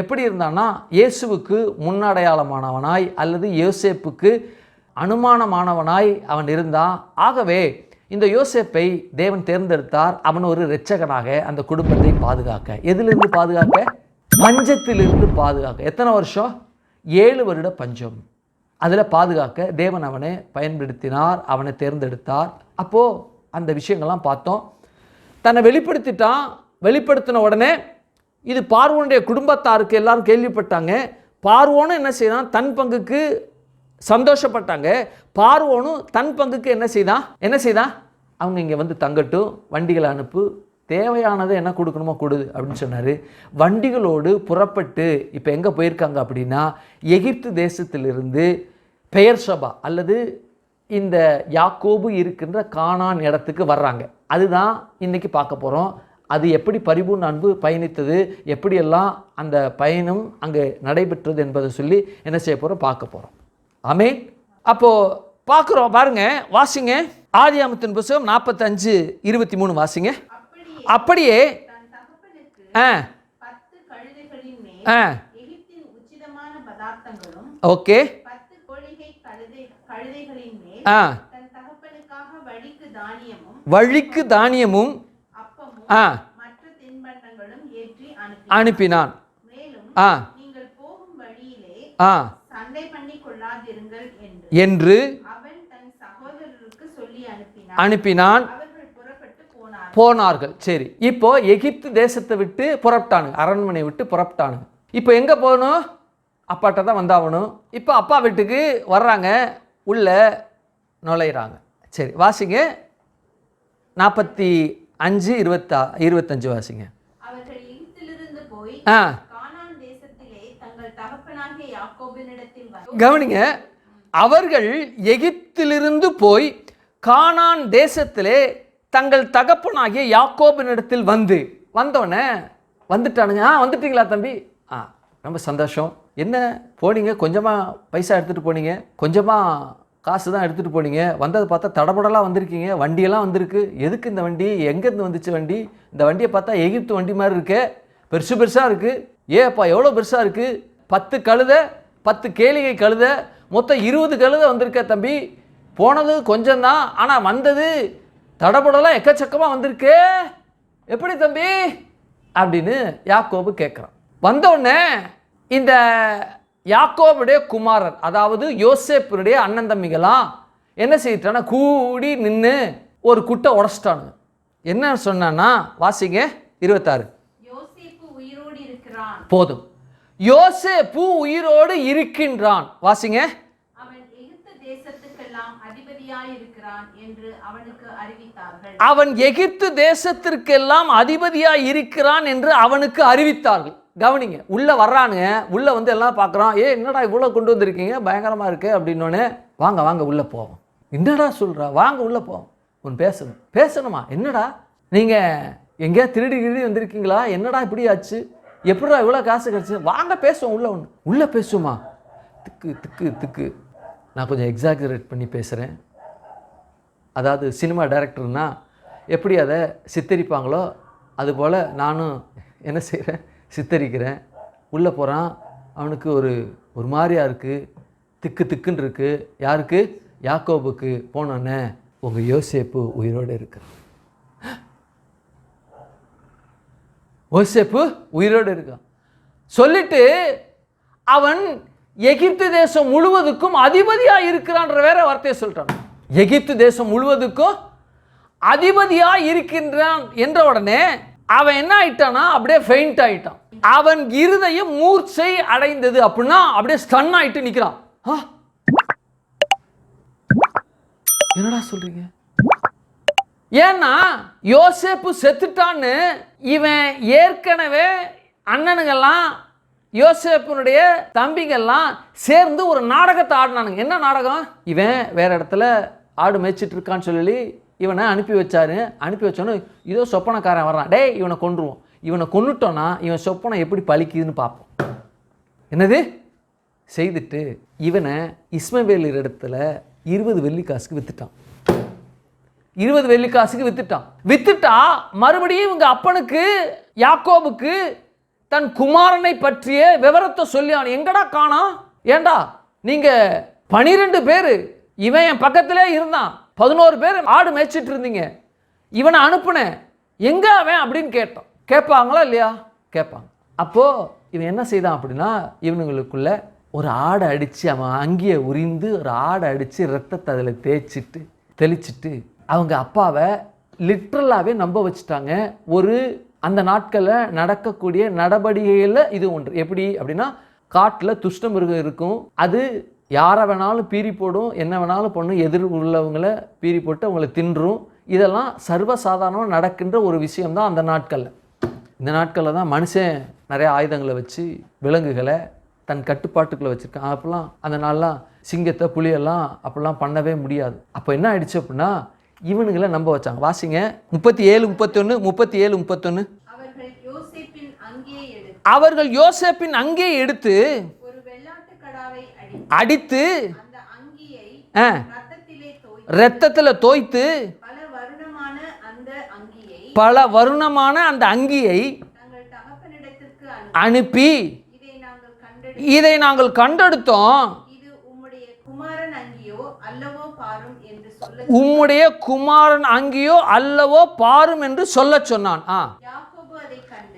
எப்படி இருந்தான்னா, இயேசுவுக்கு முன்னடையாளமானவனாய் அல்லது யோசேப்புக்கு அனுமானமானவனாய் அவன் இருந்தான். ஆகவே இந்த யோசேப்பை தேவன் தேர்ந்தெடுத்தார். அவன் ஒரு இரட்சகனாக அந்த குடும்பத்தை பாதுகாக்க. எதிலிருந்து பாதுகாக்க? பஞ்சத்திலிருந்து பாதுகாக்க. எத்தனை வருஷம்? 7 வருட பஞ்சம். அதில் பாதுகாக்க தேவன் அவனை பயன்படுத்தினார், அவனை தேர்ந்தெடுத்தார். அப்போது அந்த விஷயங்கள்லாம் பார்த்தோம். தன்னை வெளிப்படுத்திட்டான். வெளிப்படுத்தின உடனே இது பார்வோனுடைய குடும்பத்தாருக்கு எல்லாரும் கேள்விப்பட்டாங்க. பார்வோனும் என்ன செய்தான்? தன் பங்குக்கு சந்தோஷப்பட்டாங்க. பார்வோனும் தன் பங்குக்கு என்ன செய்தான்? அவங்க இங்கே வந்து தங்கட்டும், வண்டிகளை அனுப்பு, தேவையானதை என்ன கொடுக்கணுமோ கொடு அப்படின்னு சொன்னார். வண்டிகளோடு புறப்பட்டு இப்போ எங்கே போயிருக்காங்க அப்படின்னா, எகிப்து தேசத்திலிருந்து பெயர்சபா அல்லது இந்த யாக்கோபு இருக்கின்ற கானான் இடத்துக்கு வர்றாங்க. அதுதான் இன்றைக்கி பார்க்க போகிறோம். அது எப்படி பரிபூர்ண அன்பு பயணித்தது, எப்படியெல்லாம் அந்த பயணம் அங்கே நடைபெற்றது என்பதை சொல்லி என்ன செய்ய போகிறோம், பார்க்க போகிறோம். ஆமென். அப்போது பார்க்குறோம் பாருங்க, வாசிங்க. ஆதியாகமத்தின் புத்தகம் 45:23 வாசிங்க. அப்படியே ஓகே வழிக்கு தானியமும் அனுப்பினான். என்று அனுப்பினான். போனார்கள். சரி, இப்போ எகிப்து தேசத்தை விட்டு புறப்பட்டானுங்க, அரண்மனை விட்டு புறப்பட்டானுங்க. இப்போ எங்கே போகணும்? அப்பாட்ட தான் வந்தாகணும். இப்போ அப்பா வீட்டுக்கு வர்றாங்க, உள்ள நுழையிறாங்க. சரி, வாசிங்க. 45:25 வாசிங்க. கவனிங்க, அவர்கள் எகிப்திலிருந்து போய் கானான் தேசத்திலே தங்கள் தகப்பனாகிய யாக்கோபினிடத்தில் வந்தோடனே வந்துட்டானுங்க. வந்துட்டீங்களா தம்பி? ரொம்ப சந்தோஷம். என்ன போனீங்க? கொஞ்சமாக பைசா எடுத்துகிட்டு போனீங்க, கொஞ்சமாக காசு தான் எடுத்துகிட்டு போனீங்க. வந்ததை பார்த்தா தடபடலாக வந்திருக்கீங்க, வண்டியெல்லாம் வந்திருக்கு. எதுக்கு இந்த வண்டி? எங்கேருந்து வந்துச்சு வண்டி? இந்த வண்டியை பார்த்தா எகிப்து வண்டி மாதிரி இருக்கே, பெருசாக இருக்குது. ஏப்பா எவ்வளோ பெருசாக இருக்குது? 10 கழுதை, 10 கேளிகை கழுதை, மொத்தம் 20 கழுதை வந்திருக்க தம்பி. போனது கொஞ்சம்தான், ஆனால் வந்தது தடபடலாம் எக்கச்சக்கமாக வந்திருக்கே, எப்படி தம்பி அப்படின்னு யாக்கோபு கேட்குறான். வந்தோடனே இந்த யாக்கோபுடைய குமாரன், அதாவது யோசேப்புடைய அண்ணன் தம்பிகளாம் என்ன செய்யிட்டானா, கூடி நின்று ஒரு குட்டை உடச்சிட்டானுங்க. என்ன சொன்னான்னா, வாசிங்க 26. போதும், யோசேப்பு உயிரோடு இருக்கின்றான். வாசிங்க. அவன் எகிப்து தேசத்திற்கெல்லாம் அதிபதியாய் இருக்கிறான் என்று அவனுக்கு அறிவித்தார்கள். கவனிங்க, உள்ள வர்றானுங்க. உள்ள வந்து எல்லாம் பார்க்குறான். என்னடா இவ்வளோ கொண்டு வந்திருக்கீங்க, பயங்கரமா இருக்கு அப்படின்னோடனே, வாங்க வாங்க உள்ள போவோம். என்னடா சொல்றா? வாங்க உள்ள போவோம், ஒன்று பேசணுமா? என்னடா நீங்க எங்கேயா திருடி வந்திருக்கீங்களா? என்னடா இப்படி ஆச்சு? எப்படிடா இவ்வளோ காசு கிடச்சி? வாங்க பேசுவோம், உள்ள பேசுவோமா? திக்கு. நான் கொஞ்சம் எக்ஸாக்ரேட் பண்ணி பேசுகிறேன். அதாவது சினிமா டைரக்டர்னா எப்படி அதை சித்தரிப்பாங்களோ அதுபோல் நானும் என்ன செய்கிறேன், சித்தரிக்கிறேன். உள்ளே போகிறான், அவனுக்கு ஒரு மாதிரியாக இருக்குது, திக்குன்னு இருக்குது. யாருக்கு? யாக்கோபுக்கு. போனோன்னே, உங்கள் யோசேப்பு உயிரோடு இருக்கிறான். யோசேப்பு உயிரோடு இருக்கான் சொல்லிட்டு, அவன் எகிப்து தேசம் முழுவதுக்கும் அதிபதியாக இருக்கிறான்ற வேற வார்த்தையை சொல்லிட்டான். எகிப்து தேசம் முழுவதுக்கும் அதிபதியாக இருக்கின்றான் என்ற உடனே அவன் என்ன ஆயிட்டானா, அப்படியே ஃபெயிண்ட் ஆயிட்டான். அவன் இருதயம் மூர்ச்சை அடைந்தது. அப்படின்னா அப்படியே ஸ்டன் ஆயிட்டு நிற்கிறான். என்னடா சொல்றீங்க? ஏன்னா யோசேப்பு செத்துட்டான்னு இவன் ஏற்கனவே அண்ணனுங்கெல்லாம் யோசேப்புனுடைய தம்பிங்கெல்லாம் சேர்ந்து ஒரு நாடகத்தை ஆடினானுங்க. என்ன நாடகம்? இவன் வேற இடத்துல ஆடு மேய்ச்சிட்டு இருக்கான்னு சொல்லி இவனை அனுப்பி வச்சாரு. அனுப்பி வச்சோன்னு இதோ சொப்பனக்காரன் வர்றான், டே இவனை கொன்றுவோம், இவனை கொன்னுட்டோன்னா இவன் சொப்பனை எப்படி பழிக்குதுன்னு பார்ப்போம். என்னது? செய்துட்டு இவனை இஸ்மவேலர் இடத்துல 20 வெள்ளிக்காசுக்கு வித்துட்டான். 20 வெள்ளிக்காசுக்கு வித்துட்டா மறுபடியும் இவங்க அப்பனுக்கு யாக்கோபுக்கு தன் குமாரனை பற்றிய விவரத்தை சொல்லியான். எங்கடா காணோம்? ஏண்டா நீங்க 12 பேர், இவன் என் பக்கத்திலே இருந்தான், 11 பேர் ஆடு மேய்ச்சிட்டு இருந்தீங்க, இவனை அனுப்புனேன், எங்க அவன் அப்படின்னு கேட்பாங்களா இல்லையா? கேட்பாங்க. அப்போ இவன் என்ன செய்தான் அப்படின்னா, இவனுங்களுக்குள்ள ஒரு ஆடை அடித்து, அவன் அங்கேயே உரிந்து ஒரு ஆடை அடித்து ரத்தத்தை அதில் தெளிச்சிட்டு அவங்க அப்பாவை லிட்ரலாகவே நம்ப வச்சுட்டாங்க. ஒரு அந்த நாட்களில் நடக்கக்கூடிய நடவடிக்கையில் இது ஒன்று. எப்படி அப்படின்னா, காட்டில் துஷ்ட மிருகம் இருக்கும், அது யாரை வேணாலும் பீறி போடும், என்ன வேணாலும் பண்ணும், எதிர் உள்ளவங்களை பீறி போட்டு அவங்கள தின்றும். இதெல்லாம் சர்வசாதாரணமாக நடக்கின்ற ஒரு விஷயம்தான் அந்த நாட்களில். இந்த நாட்களில் தான் மனுஷன் நிறைய ஆயுதங்களை வச்சு விலங்குகளை தன் கட்டுப்பாட்டுக்குள்ளே வச்சுருக்கான். அப்போல்லாம் அந்த நாள்லாம் சிங்கத்தை புலியெல்லாம் அப்படிலாம் பண்ணவே முடியாது. அப்போ என்ன ஆயிடுச்சு அப்படின்னா, இவனுங்களை நம்ப வச்சாங்க. வாசிங்க 37:31. அவர்கள் யோசேப்பின் அங்கே எடுத்து அடித்து இரத்தத்தில் தோய்த்து பல வருணமான அந்த அங்கியை அனுப்பி, இதை நாங்கள் கண்டெடுத்தோம், உம்முடைய குமாரன் அங்கியோ அல்லவோ பாரும் என்று சொல்ல சொன்னான்.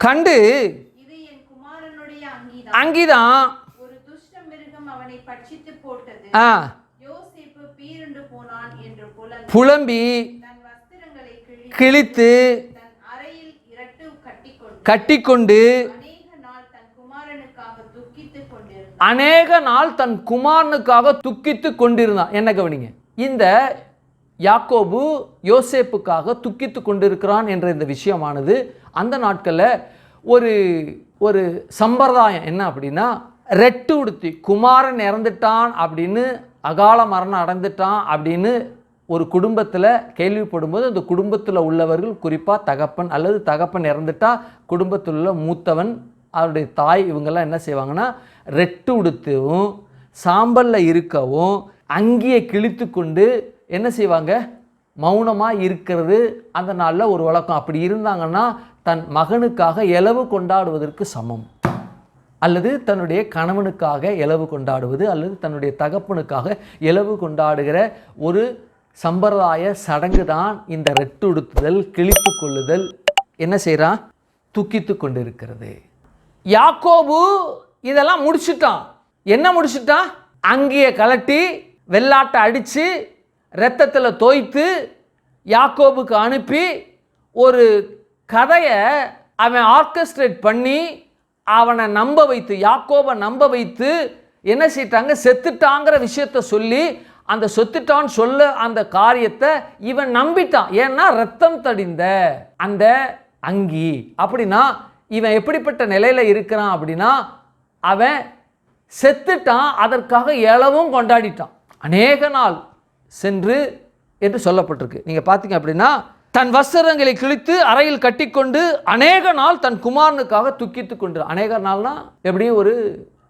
கண்டு அங்கிதான் புலம்பி கிழித்து கட்டிக்கொண்டு அநேக நாள் தன் குமாரனுக்காக துக்கித்து கொண்டிருந்தான். என்ன கவனிங்க, இந்த யாக்கோபு யோசேப்புக்காக துக்கித்து கொண்டிருக்கிறான் என்ற இந்த விஷயமானது அந்த நாட்களில் ஒரு சம்பிரதாயம். என்ன அப்படின்னா, ரெட்டு உடுத்தி குமாரன் இறந்துட்டான் அப்படின்னு, அகால மரணம் அடைந்துட்டான் அப்படின்னு ஒரு குடும்பத்தில் கேள்விப்படும்போது, அந்த குடும்பத்தில் உள்ளவர்கள், குறிப்பாக தகப்பன் அல்லது தகப்பன் இறந்துட்டா குடும்பத்தில் உள்ள மூத்தவன், அவருடைய தாய், இவங்கெல்லாம் என்ன செய்வாங்கன்னா, ரெட்டு உடுத்தவும் சாம்பலில் இருக்கவும் அங்கேயே கிழித்து கொண்டு என்ன செய்வாங்க, மௌனமாக இருக்கிறது அந்த நாளில் ஒரு வழக்கம். அப்படி இருந்தாங்கன்னா தன் மகனுக்காக இலவு கொண்டாடுவதற்கு சமம், அல்லது தன்னுடைய கணவனுக்காக இலவு கொண்டாடுவது, அல்லது தன்னுடைய தகப்பனுக்காக இலவு கொண்டாடுகிற ஒரு சம்பிரதாய சடங்கு தான் இந்த ரெட்டு உடுத்துதல், கிழித்து கொள்ளுதல். என்ன செய்கிறான், துக்கித்து கொண்டு இருக்கிறது. யாக்கோபு இதெல்லாம் முடிச்சுட்டான். என்ன முடிச்சுட்டான்? அங்கேயே கலட்டி வெள்ளாட்டை அடித்து இரத்தத்தில் தோய்த்து யாக்கோபுக்கு அனுப்பி ஒரு கதையை அவன் ஆர்கெஸ்ட்ரேட் பண்ணி அவனை நம்ப வைத்து, யாக்கோபை நம்ப வைத்து என்ன செய்யிட்டாங்க, செத்துட்டாங்கிற விஷயத்தை சொல்லி, அந்த செத்துட்டான்னு சொல்ல அந்த காரியத்தை இவன் நம்பிட்டான். ஏன்னா ரத்தம் தடிந்த அந்த அங்கி. அப்படின்னா இவன் எப்படிப்பட்ட நிலையில் இருக்கிறான் அப்படின்னா, அவன் செத்துட்டான், அதற்காக இலவும் கொண்டாடிட்டான். அநேக நாள் சென்று என்று சொல்லப்பட்டிருக்கு. நீங்கள் பார்த்தீங்க அப்படின்னா, தன் வஸ்திரங்களை கிழித்து அறையில் கட்டிக்கொண்டு அநேக நாள் தன் குமாரனுக்காக துக்கித்து கொண்டு. அநேக நாள்னா எப்படியும்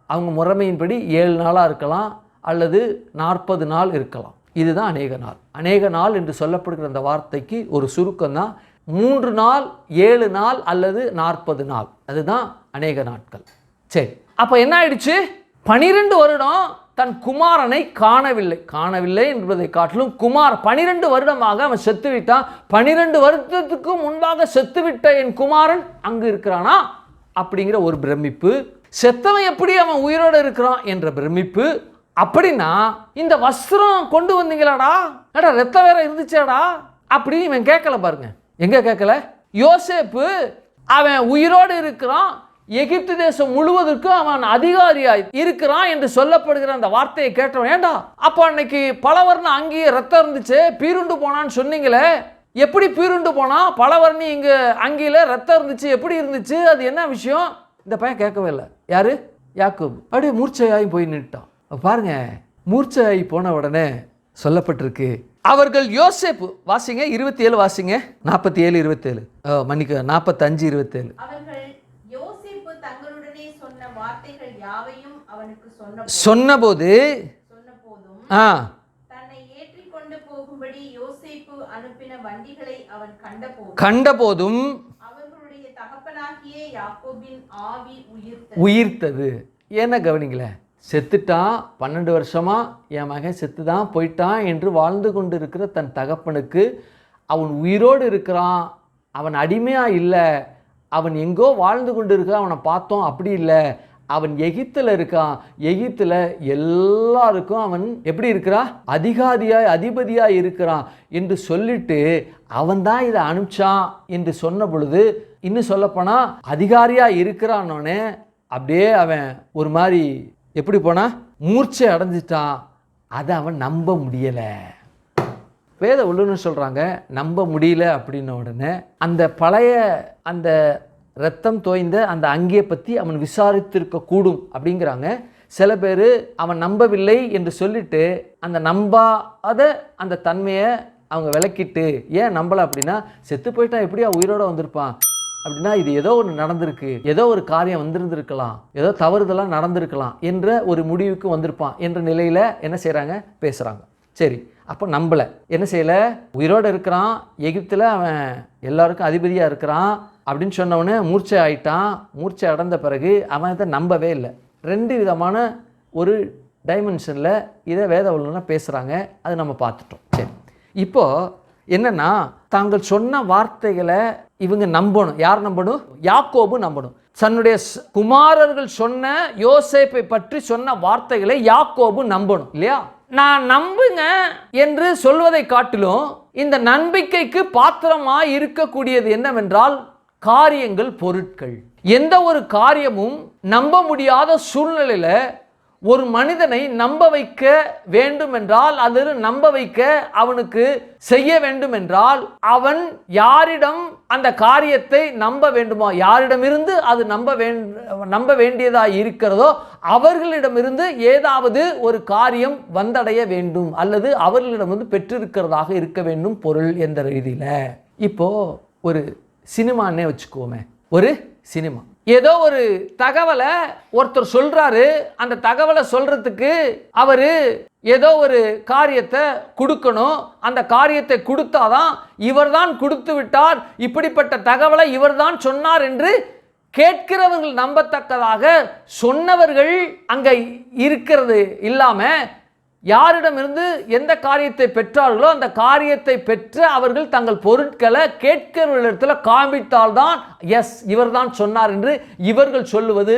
அவங்க முறைமையின்படி 7 நாளாக இருக்கலாம், அல்லது 40 நாள் இருக்கலாம். இதுதான் அநேக நாள். அநேக நாள் என்று சொல்லப்படுகிற அந்த வார்த்தைக்கு ஒரு சுருக்கம் தான் 3 நாள், 7 நாள் அல்லது 40 நாள். அதுதான் அநேக நாட்கள். சரி, அப்போ என்ன ஆயிடுச்சு? 12 வருடம் தன் குமாரனை காணவில்லை என்பதை காட்டிலும் 12 வருடமாக அவன் செத்துவிட்டான். 12 வருடத்துக்கு முன்பாக செத்துவிட்ட என் குமாரன் அங்கு இருக்கிறானா அப்படிங்கிற ஒரு பிரமிப்பு. செத்தவன் எப்படி அவன் உயிரோடு இருக்கிறான் என்ற பிரமிப்பு. அப்படின்னா இந்த வஸ்திரம் கொண்டு வந்தீங்களாடா, ரத்தம் வேற இருந்துச்சாடா அப்படின்னு இவன் கேட்கல. பாருங்க, எங்க கேட்கல? யோசேப்பு அவன் உயிரோடு இருக்கிறான், எகிப்து தேசம் முழுவதற்கும் அவன் அதிகாரியாய் இருக்கிறான் என்று சொல்லப்படுகிற அந்த வார்த்தையை கேட்டவன், ஏண்டா அப்போ அன்னைக்கு பலவர்ண அங்கேயே ரத்தம் இருந்துச்சு, பீருண்டு போனான்னு சொன்னீங்களே, எப்படி பீருண்டு போனா? பலவர்ணி இங்க அங்கேயில ரத்தம் இருந்துச்சு, எப்படி இருந்துச்சு, அது என்ன விஷயம்? இந்த பையன் கேட்கவே இல்லை. யாரு? யாக்கோபு. அப்படியே மூர்ச்சையாகி போய் நின்ட்டான். பாருங்க, மூர்ச்சையாகி போன உடனே சொல்லப்பட்டிருக்கு, அவர்கள் யோசேப்பு, வாசிங்க 27 வாசிங்க, 47 27 மன்னிக்க 45 27. அவனுக்கு சொன்னபோது தன்னை ஏற்றிக்கொண்டு போகும்படி யோசேப்பு அனுப்பின வண்டிகளை அவன் கண்டபோதும் அவர்களுடைய தகப்பனாகிய யாக்கோபின் ஆவி உயிர்த்தது. ஏன்னா கவனிங்கள, செத்துட்டான், 12 வருஷமா என் மகன் செத்துதான் போயிட்டான் என்று வாழ்ந்து கொண்டு இருக்கிற தன் தகப்பனுக்கு அவன் உயிரோடு இருக்கிறான், அவன் அடிமையாக இல்லை, அவன் எங்கோ வாழ்ந்து கொண்டு இருக்கான், அவனை பார்த்தோம், அப்படி இல்லை, அவன் எகிப்தில் இருக்கான், எகிப்தில் எல்லாருக்கும் அவன் எப்படி இருக்கிறான், அதிபதியாய் இருக்கிறான் என்று சொல்லிட்டு அவன் தான் இதை அனுப்பிச்சான் என்று சொன்ன பொழுது, இன்னும் சொல்லப்போனால் அதிகாரியாக இருக்கிறான்னொன்னே அப்படியே அவன் ஒரு மாதிரி எப்படி போனா மூர்ச்சை அடைஞ்சிட்டான். அதை அவன் நம்ப முடியலை. வேத வல்லுநர் சொல்கிறாங்க, நம்ப முடியல அப்படின்ன உடனே அந்த பழைய அந்த இரத்தம் தோய்ந்த அந்த அங்கியை பற்றி அவன் விசாரித்திருக்க கூடும் அப்படிங்கிறாங்க. சில பேர் அவன் நம்பவில்லை என்று சொல்லிட்டு அந்த நம்பாத அந்த தன்மையை அவங்க விளக்கிட்டு, ஏன் நம்பலை அப்படின்னா, செத்து போயிட்டான் எப்படியா உயிரோடு வந்திருப்பான் அப்படின்னா, இது ஏதோ ஒன்று நடந்திருக்கு, ஏதோ ஒரு காரியம் வந்திருந்திருக்கலாம், ஏதோ தவறுதெல்லாம் நடந்திருக்கலாம் என்ற ஒரு முடிவுக்கு வந்திருப்பான் என்ற நிலையில் என்ன செய்கிறாங்க, பேசுகிறாங்க. சரி, அப்போ நம்பலை, என்ன செய்யலை, உயிரோடு இருக்கிறான், எகிப்தில் அவன் எல்லாருக்கும் அதிபதியாக இருக்கிறான் அப்படின்னு சொன்னவொடனே மூர்ச்சை ஆயிட்டான். மூர்ச்சை அடைந்த பிறகு அவன் இதை நம்பவே இல்லை. 2 விதமான ஒரு டைமென்ஷனில் இதை வேத வல்லுநர் பேசுகிறாங்க. அது நம்ம பார்த்துட்டோம். சரி, இப்போது என்னென்னா, தாங்கள் சொன்ன வார்த்தைகளை இவங்க நம்பணும். யார் நம்பணும்? யாக்கோபு நம்பணும். தன்னுடைய குமாரர்கள் சொன்ன யோசேப்பை பற்றி சொன்ன வார்த்தைகளை யாக்கோபு நம்பணும் இல்லையா? நான் நம்புங்க என்று சொல்வதை காட்டிலும் இந்த நம்பிக்கைக்கு பாத்திரமாய் இருக்கக்கூடியது என்னவென்றால் காரியங்கள், பொருட்கள். எந்த ஒரு காரியமும் நம்ப முடியாத சூழ்நிலையில் ஒரு மனிதனை நம்ப வைக்க வேண்டும் என்றால், அது நம்ப வைக்க அவனுக்கு செய்ய வேண்டும் என்றால், அவன் யாரிடம் அந்த காரியத்தை நம்ப வேண்டுமோ, யாரிடமிருந்து அது நம்ப வேண்டியதாக இருக்கிறதோ அவர்களிடமிருந்து ஏதாவது ஒரு காரியம் வந்தடைய வேண்டும், அல்லது அவர்களிடமிருந்து பெற்றிருக்கிறதாக இருக்க வேண்டும் பொருள் என்ற ரீதியில். இப்போ ஒரு சினிமான்னே வச்சுக்குவோமே, ஒரு சினிமா, ஏதோ ஒரு தகவலை ஒருத்தர் சொல்றாரு. அந்த தகவலை சொல்றதுக்கு அவர் ஏதோ ஒரு காரியத்தை கொடுக்கணும். அந்த காரியத்தை கொடுத்தாதான், இவர்தான் கொடுத்து விட்டார், இப்படிப்பட்ட தகவலை இவர்தான் சொன்னார் என்று கேட்கிறவர்கள் நம்பத்தக்கதாக சொன்னவர்கள் அங்கே இருக்கிறது இல்லாம, யாரிடமிருந்து எந்த காரியத்தை பெற்றார்களோ அந்த காரியத்தை பெற்று அவர்கள் தங்கள் பொருட்களை கேட்கிறவர்களிடத்தில் காண்பித்தால்தான் எஸ் இவர் தான் சொன்னார் என்று இவர்கள் சொல்லுவது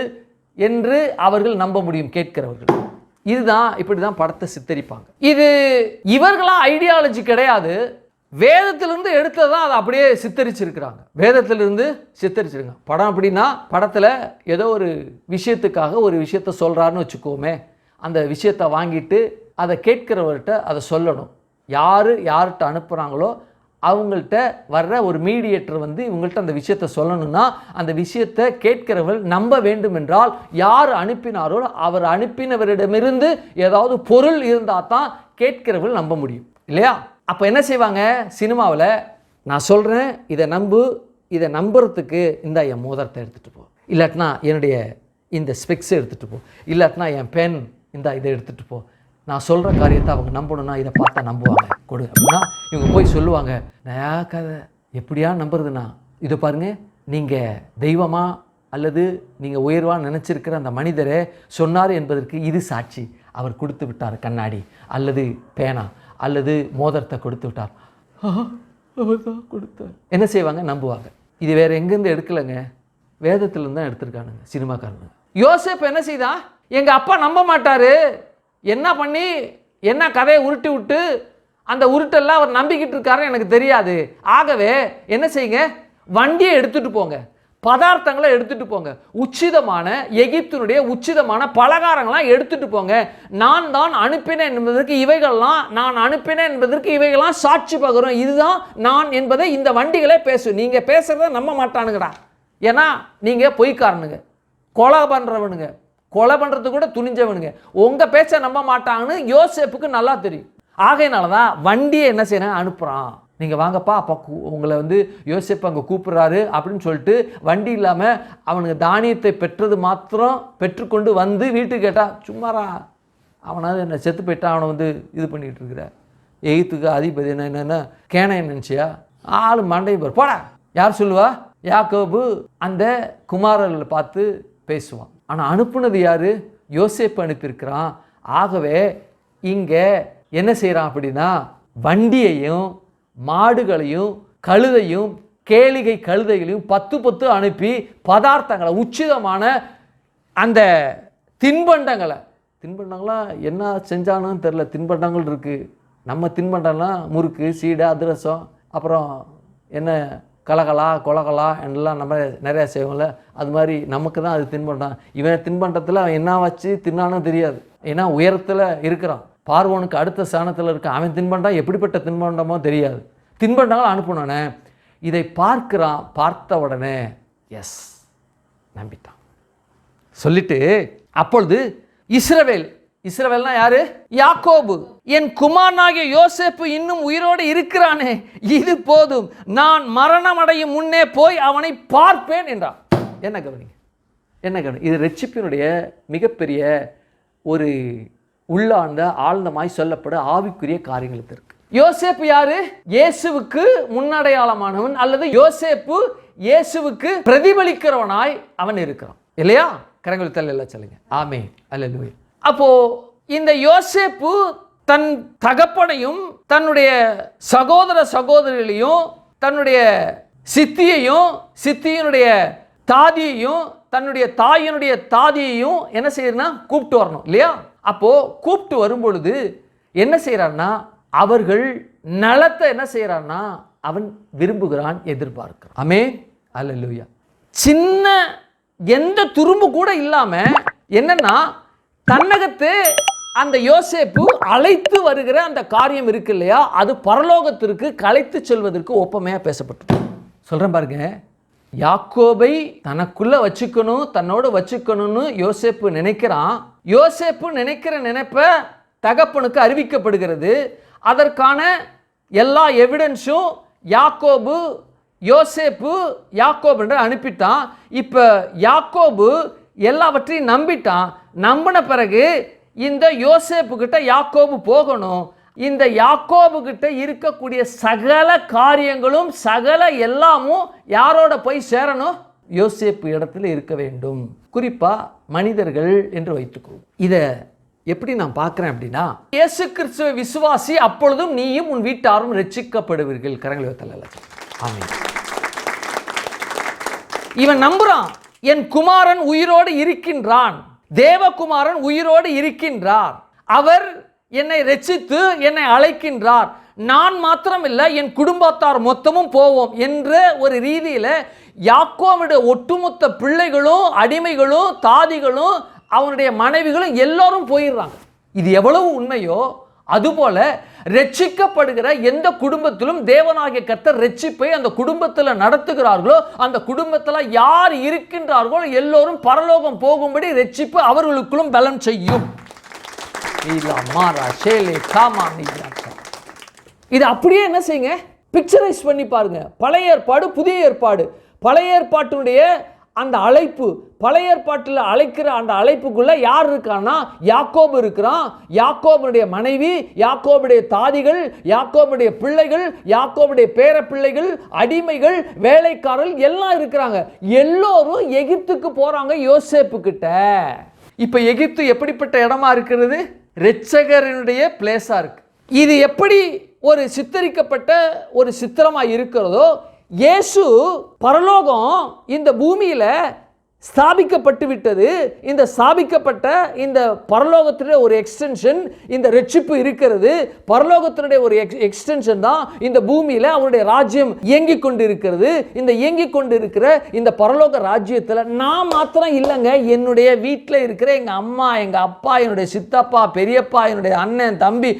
என்று அவர்கள் நம்ப முடியும் கேட்கிறவர்கள். இதுதான், இப்படி தான் படத்தை சித்தரிப்பாங்க. இது இவர்களா ஐடியாலஜி கிடையாது, வேதத்திலிருந்து எடுத்ததான் அதை அப்படியே சித்தரிச்சிருக்கிறாங்க. வேதத்திலிருந்து சித்தரிச்சிருக்காங்க. படம் அப்படின்னா, படத்தில் ஏதோ ஒரு விஷயத்துக்காக ஒரு விஷயத்த சொல்கிறாருன்னு வச்சுக்கோமே, அந்த விஷயத்தை வாங்கிட்டு அதை கேட்கிறவர்கிட்ட அதை சொல்லணும். யார்கிட்ட அனுப்புகிறாங்களோ அவங்கள்ட்ட வர்ற ஒரு மீடியேட்டர் இவங்கள்ட்ட அந்த விஷயத்தை சொல்லணும்னா, அந்த விஷயத்தை கேட்கிறவர்கள் நம்ப வேண்டும் என்றால், யார் அனுப்பினாரோ அவர் அனுப்பினவரிடமிருந்து ஏதாவது பொருள் இருந்தால் தான் கேட்கிறவர்கள் நம்ப முடியும் இல்லையா? அப்போ என்ன செய்வாங்க சினிமாவில், நான் சொல்கிறேன் இதை நம்பு, இதை நம்புறதுக்கு இந்த என் மோதிரத்தை எடுத்துகிட்டு போ, இல்லாட்டினா என்னுடைய இந்த ஸ்பெக்ஸை எடுத்துகிட்டு போ, இல்லாட்டினா என் பென் இந்த இதை எடுத்துகிட்டு போ, நான் சொல்கிற காரியத்தை அவங்க நம்பணும்னா இதை பார்த்தா நம்புவாங்க, கொடு அப்படின்னா இவங்க போய் சொல்லுவாங்க. நான் கதை எப்படியா நம்புறதுண்ணா, இதை பாருங்கள், நீங்கள் தெய்வமா அல்லது நீங்கள் உயர்வாக நினச்சிருக்கிற அந்த மனிதரை சொன்னார் என்பதற்கு இது சாட்சி. அவர் கொடுத்து விட்டார் கண்ணாடி அல்லது பேனா அல்லது மோதிரத்தை கொடுத்து விட்டார், அவர் தான் கொடுத்தார். என்ன செய்வாங்க? நம்புவாங்க. இது வேறு எங்கேருந்து எடுக்கலைங்க, வேதத்திலேருந்து தான் எடுத்திருக்கானுங்க சினிமாக்காரங்க. யோசேப்பு என்ன செய்தான்? எங்கள் அப்பா நம்ப மாட்டார், என்ன பண்ணி என்ன கதையை உருட்டி விட்டு அந்த உருட்டெல்லாம் அவர் நம்பிக்கிட்டு இருக்காருன்னு எனக்கு தெரியாது. ஆகவே என்ன செய்யுங்க, வண்டியை எடுத்துகிட்டு போங்க, பதார்த்தங்களை எடுத்துகிட்டு போங்க, உச்சிதமான எகிப்தினுடைய உச்சிதமான பலகாரங்களாம் எடுத்துகிட்டு போங்க. நான் தான் அனுப்பினேன் என்பதற்கு இவைகள்லாம், நான் அனுப்பினேன் என்பதற்கு இவைகள்லாம் சாட்சி பகரும், இதுதான் நான் என்பதை இந்த வண்டிகளே பேசும். நீங்கள் பேசுகிறத நம்ப மாட்டானுங்கடா, ஏன்னா நீங்கள் பொய்க்காரனுங்க, கொலை பண்ணுறவனுங்க, கொலை பண்ணுறது கூட துணிஞ்சவனுங்க, உங்கள் பேச்சை நம்ப மாட்டாங்கன்னு யோசேப்புக்கு நல்லா தெரியும். ஆகையினால தான் வண்டியை என்ன செய்யணும், அனுப்புகிறான். நீங்கள் வாங்கப்பா, அப்போ உங்களை யோசேப்பு அங்கே கூப்பிட்றாரு அப்படின்னு சொல்லிட்டு வண்டி இல்லாமல் அவனுக்கு தானியத்தை பெற்றது பெற்றுக்கொண்டு வீட்டுக்கு கேட்டால், சும்மாரா அவனாவது என்ன செத்து போயிட்டான், அவனை இது பண்ணிகிட்டு இருக்கிற எகிப்துக்கு அதிபதி என்னென்னா கேனையன் நினச்சியா? ஆள் மண்டையை போடா. யார் சொல்லுவா? யாக்கோபு அந்த குமாரர்களை பார்த்து பேசுவான். ஆனால் அனுப்புனது யார்? யோசேப்பு அனுப்பியிருக்கிறான். ஆகவே இங்கே என்ன செய்கிறான் அப்படின்னா, வண்டியையும் மாடுகளையும் கழுதையும் கேளிகை கழுதைகளையும் 10 அனுப்பி பதார்த்தங்களை, உச்சிதமான அந்த தின்பண்டங்களாம் என்ன செஞ்சானுன்னு தெரில. தின்பண்டங்கள் இருக்குது. நம்ம தின்பண்டம்லாம் முறுக்கு, சீடை, அதிரசம், அப்புறம் என்ன கலகலா கொலகலா எல்லாம் நம்ம நிறையா செய்வோம்ல, அது மாதிரி நமக்கு தான் அது தின்பண்டம். இவன் தின்பண்டத்தில் அவன் என்ன வச்சு தின்னானோ தெரியாது. ஏன்னா உயரத்தில் இருக்கிறான், பார்வோனுக்கு அடுத்த ஸ்தானத்தில் இருக்கான். அவன் தின்பண்டம் எப்படிப்பட்ட தின்பண்டமோ தெரியாது. தின்பண்டங்கள் அனுப்பினோன்னே இதை பார்க்குறான். பார்த்த உடனே எஸ் நம்பிட்டான். சொல்லிட்டு அப்பொழுது இஸ்ரவேல்னா யாரு? யாக்கோபு, என் குமாரனாகிய யோசேப்பு இன்னும் உயிரோடு இருக்கிறானே, இது போதும், நான் மரணம் அடையும் முன்னே போய் அவனை பார்ப்பேன் என்றான். என்ன கவனி, இது ரட்சிப்பினுடைய மிகப்பெரிய ஒரு உள்ளார்ந்த ஆழ்ந்தமாய் சொல்லப்பட ஆவிக்குரிய காரியங்களுக்கு இருக்கு. யோசேப்பு யாரு? இயேசுவுக்கு முன்னடையாளமானவன், அல்லது யோசேப்பு இயேசுவுக்கு பிரதிபலிக்கிறவனாய் அவன் இருக்கிறான் இல்லையா? கரங்கள் தள்ள சொல்லுங்க. ஆமென், அல்லேலூயா. அப்போ இந்த யோசேப்பு தன் தகப்பனையும் தன்னுடைய சகோதரிகளையும் தன்னுடைய சித்தியினுடைய தாதியையும் தன்னுடைய தாயினுடைய தாதியையும் என்ன செய்யறா? கூப்பிட்டு வரணும் இல்லையா? அப்போ கூப்பிட்டு வரும்பொழுது என்ன செய்யறான்னா, அவர்கள் நலத்தை என்ன செய்யறான்னா அவன் விரும்புகிறான், எதிர்பார்க்கிறான். ஆமென், அல்லேலூயா. சின்ன எந்த துரும்பு கூட இல்லாம என்னன்னா தன்னகத்து அந்த யோசேப்பு அழைத்து வருகிற அந்த காரியம் இருக்கு இல்லையா, அது பரலோகத்திற்கு கலைத்து செல்வதற்கு ஒப்பமையா பேசப்பட்டு சொல்றேன் பாருங்க. யாக்கோபை தனக்குள்ள வச்சுக்கணும், தன்னோடு வச்சுக்கணும்னு யோசேப்பு நினைக்கிறான். யோசேப்பு நினைக்கிற நினைப்ப தகப்பனுக்கு அறிவிக்கப்படுகிறது. அதற்கான எல்லா எவிடன்ஸும் யோசேப்பு என்று அனுப்பிட்டான். இப்ப யாக்கோபு எல்லாவற்றையும் நம்பிட்டான். நம்பின பிறகு இந்த யோசேப்பு கிட்ட யாக்கோபு போகணும். இந்த யாக்கோபு கிட்ட இருக்கக்கூடிய சகல காரியங்களும் சகல எல்லாமும் யாரோட போய் சேரணும்? யோசேப்பு இடத்துல இருக்க வேண்டும். குறிப்பா மனிதர்கள் என்று வைத்துக்கொள்வோம். இதை எப்படி நான் பார்க்கிறேன் அப்படின்னா, இயேசு கிறிஸ்துவை விசுவாசி, அப்பொழுதும் நீயும் உன் வீட்டாரும் ரட்சிக்கப்படுவீர்கள். கரங்களை வைத்தல்ல. ஆமென். இவன் நம்புறான், என் குமாரன் உயிரோடு இருக்கின்றான், தேவகுமாரன் உயிரோடு இருக்கின்றார், அவர் என்னை ரட்சித்து என்னை அழைக்கின்றார், நான் மாத்திரமில்லை என் குடும்பத்தார் மொத்தமும் போவோம் என்ற ஒரு ரீதியில் யாக்கோபுடைய ஒட்டுமொத்த பிள்ளைகளும் அடிமைகளும் தாதிகளும் அவனுடைய மனைவிகளும் எல்லாரும் போயிடுறாங்க. இது எவ்வளவு உண்மையோ அதுபோல ரட்சிக்கப்படுகிற எந்த குடும்பத்திலும் தேவனாகிய கர்த்தர் ரட்சிப்பை அந்த குடும்பத்தில் நடத்துகிறார்களோ, அந்த குடும்பத்தில் யார் இருக்கின்றார்களோ எல்லோரும் பரலோகம் போகும்படி ரட்சிப்பு அவர்களுக்குள்ளும் பலன் செய்யும். இது அப்படியே என்ன செய்யுங்க, பிக்சரைஸ் பண்ணி பாருங்க. பழைய ஏற்பாடு, புதிய ஏற்பாடு. பழைய ஏற்பாட்டினுடைய அந்த அழைப்பு, பழைய ஏற்பாட்டில் அழைக்கிற அந்த அழைப்புக்குள்ள யார் இருக்கான்னா யாக்கோபு இருக்கிறான். யாக்கோபுடைய மனைவி, யாக்கோபுடைய தாதிகள், யாக்கோபுடைய பிள்ளைகள், யாக்கோபுடைய பேர பிள்ளைகள், அடிமைகள், வேலைக்காரர்கள் எல்லாம் இருக்கிறாங்க. எல்லோரும் எகிப்துக்கு போறாங்க யோசேப்பு கிட்ட. இப்ப எகிப்து எப்படிப்பட்ட இடமா இருக்கிறது? இரட்சகரினுடைய பிளேஸா இருக்கு. இது எப்படி ஒரு சித்தரிக்கப்பட்ட ஒரு சித்திரமா இருக்கிறதோ, இயேசு பரலோகம் இந்த பூமியில ஸ்தாபிக்கப்பட்டு விட்டது. இந்த ஸ்தாபிக்கப்பட்ட இந்த பரலோகத்தினுடைய ஒரு எக்ஸ்டென்ஷன் இந்த ரட்சிப்பு இருக்கிறது. பரலோகத்தினுடைய ஒரு எக்ஸ்டென்ஷன் தான் இந்த பூமியில அவருடைய ராஜ்யம் இயங்கிக் கொண்டு இருக்கிறது. இந்த இயங்கிக் கொண்டு இருக்கிற இந்த பரலோக ராஜ்யத்தில் நான் மாத்திரம் இல்லைங்க, என்னுடைய வீட்டில் இருக்கிற எங்க அம்மா, எங்க அப்பா, என்னுடைய சித்தப்பா, பெரியப்பா, என்னுடைய அண்ணன், தம்பி,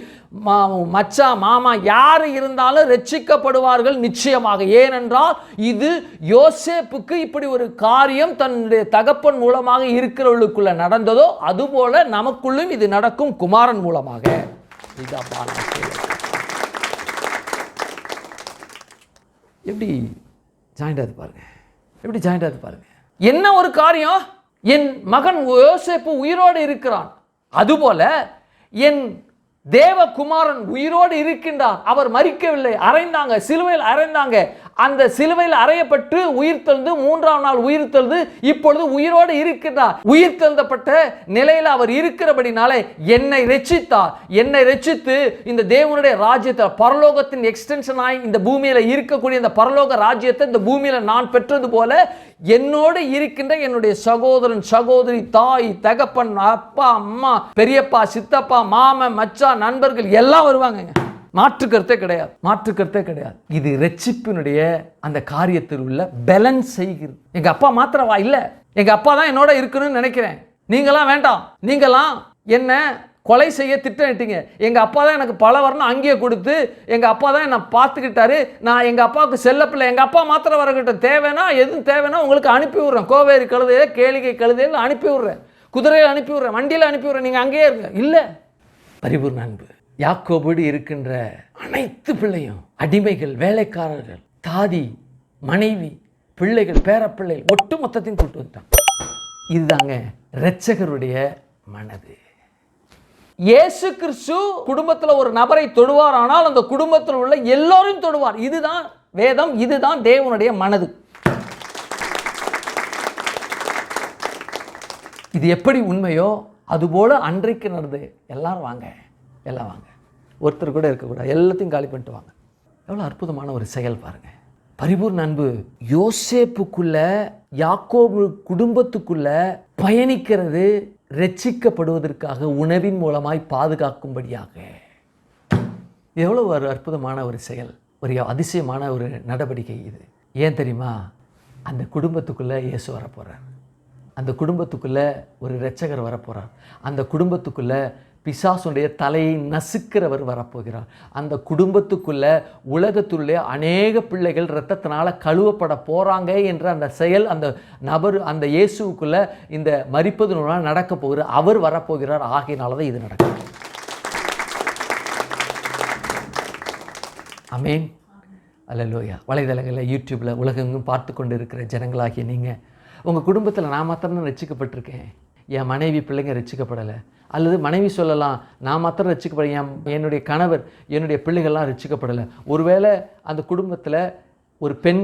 மச்சா, மாமா யாரு இருந்தாலும் ரட்சிக்கப்படுவார்கள் நிச்சயமாக. ஏனென்றால் இது யோசேப்புக்கு இப்படி ஒரு காரியம் தன்னுடைய தகப்பன் மூலமாக இருக்கிறவர்களுக்குள்ள நடந்ததோ அதுபோல நமக்குள்ளும் இது நடக்கும் குமாரன் மூலமாக. எப்படி ஜாயிண்ட் ஆகுது பாருங்க, எப்படி ஜாயிண்ட் ஆகுது பாருங்க. என்ன ஒரு காரியம், என் மகன் யோசேப்பு உயிரோடு இருக்கிறான், அதுபோல என் தேவகுமாரன் உயிரோடு இருக்கின்றார், அவர் மரிக்கவில்லை, அறைந்தாங்க, சிலுவையில் அறைந்தாங்க, அந்த சிலுவையில் அறையப்பட்டு உயிர்த்தெழுந்து 3ஆம் நாள் உயிர்த்தெழுந்து இப்பொழுது உயிரோடு இருக்கின்றார். உயிர்த்தெழுந்தப்பட்ட நிலையில் அவர் இருக்கிறபடினாலே என்னை ரட்சித்தார். என்னை ரட்சித்து இந்த தேவனுடைய ராஜ்யத்தை, பரலோகத்தின் எக்ஸ்டென்ஷன் ஆகி இந்த பூமியில இருக்கக்கூடிய இந்த பரலோக ராஜ்யத்தை இந்த பூமியில நான் பெற்றது போல என்னோடு இருக்கின்ற என்னுடைய சகோதரன், சகோதரி, தாய், தகப்பன், அப்பா, அம்மா, பெரியப்பா, சித்தப்பா, மாமன், மச்சான், நண்பர்கள் எல்லாம் வருவாங்க. மாற்று கருத்தே கிடையாது, மாற்று கருத்தே கிடையாது. இது ரட்சிப்பினுடைய அந்த காரியத்தில் உள்ள பேலன்ஸ் செய்கிறது. எங்க அப்பா மாத்திரவா இல்ல, எங்க அப்பா தான் என்னோட இருக்கணும்னு நினைக்கிறேன். நீங்களாம் வேண்டாம், நீங்களாம் என்ன கொலை செய்ய திட்டமிட்டீங்க. எங்க அப்பா தான் எனக்கு பல வருடம் அங்கேயே கொடுத்து எங்க அப்பா தான் என்ன பார்த்துக்கிட்டாரு. நான் எங்க அப்பாவுக்கு செல்லப்பில்லை, எங்க அப்பா மாத்திரம் வரக்கிட்ட தேவைன்னா எதுவும் தேவைன்னா உங்களுக்கு அனுப்பி விடுறேன். கோவேரி கழுதையில, கேளிகை கழுதையில் அனுப்பி விடுறேன், குதிரையில் அனுப்பி விடுறேன், வண்டியில் அனுப்பி விடுறேன், நீங்க அங்கேயே இருங்க. இல்ல, பரிபூர்ண அன்பு. யாக்கோபோடு இருக்கின்ற அனைத்து பிள்ளையும் அடிமைகள், வேலைக்காரர்கள், தாதி, மனைவி, பிள்ளைகள், பேரப்பிள்ளைகள் ஒட்டு மொத்தத்தையும் கூட்டு வந்துட்டான். இதுதாங்க இரட்சகருடைய மனது. இயேசு கிறிஸ்து குடும்பத்தில் ஒரு நபரை தொடுவார், ஆனால் அந்த குடும்பத்தில் உள்ள எல்லோரும் தொடுவார். இதுதான் வேதம், இதுதான் தேவனுடைய மனது. இது எப்படி உண்மையோ அதுபோல அன்றைக்கு நடந்தது. எல்லாரும் வாங்க, எல்லாம் வாங்க, ஒருத்தர் கூட இருக்கக்கூடாது, எல்லாத்தையும் காலி பண்ணிட்டு வாங்க. எவ்வளோ அற்புதமான ஒரு செயல் பாருங்க. பரிபூர்ண அன்பு யோசேப்புக்குள்ள, யாக்கோபு குடும்பத்துக்குள்ள பயணிக்கிறது ரட்சிக்கப்படுவதற்காக, உணவின் மூலமாய் பாதுகாக்கும்படியாக. எவ்வளவு ஒரு அற்புதமான ஒரு செயல், ஒரு அதிசயமான ஒரு நடவடிக்கை இது. ஏன் தெரியுமா? அந்த குடும்பத்துக்குள்ள இயேசு வரப்போறார், அந்த குடும்பத்துக்குள்ள ஒரு இரட்சகர் வரப்போறார், அந்த குடும்பத்துக்குள்ள பிசாசுடைய தலையை நசுக்கிறவர் வரப்போகிறார், அந்த குடும்பத்துக்குள்ள உலகத்துள்ளே அநேக பிள்ளைகள் இரத்தத்தினால கழுவப்பட போறாங்க என்ற அந்த செயல் அந்த நபர், அந்த இயேசுக்குள்ள இந்த மரிப்பது நடக்க போகிறார், அவர் வரப்போகிறார். ஆகையினாலதான் இது நடக்கும். ஆமென், அல்லேலூயா. வலைதளங்களில், யூடியூப்ல, உலகெங்கும் பார்த்து கொண்டு இருக்கிற ஜனங்களாகிய நீங்கள், உங்கள் குடும்பத்தில் நான் மாத்திரம் ரட்சிக்கப்பட்டிருக்கேன், என் மனைவி பிள்ளைங்க ரட்சிக்கப்படலை. அல்லது மனைவி சொல்லலாம், நான் மாத்திரம் ரட்சிக்கப்படலை, என்னுடைய கணவர், என்னுடைய பிள்ளைகள்லாம் ரட்சிக்கப்படலை. ஒருவேளை அந்த குடும்பத்தில் ஒரு பெண்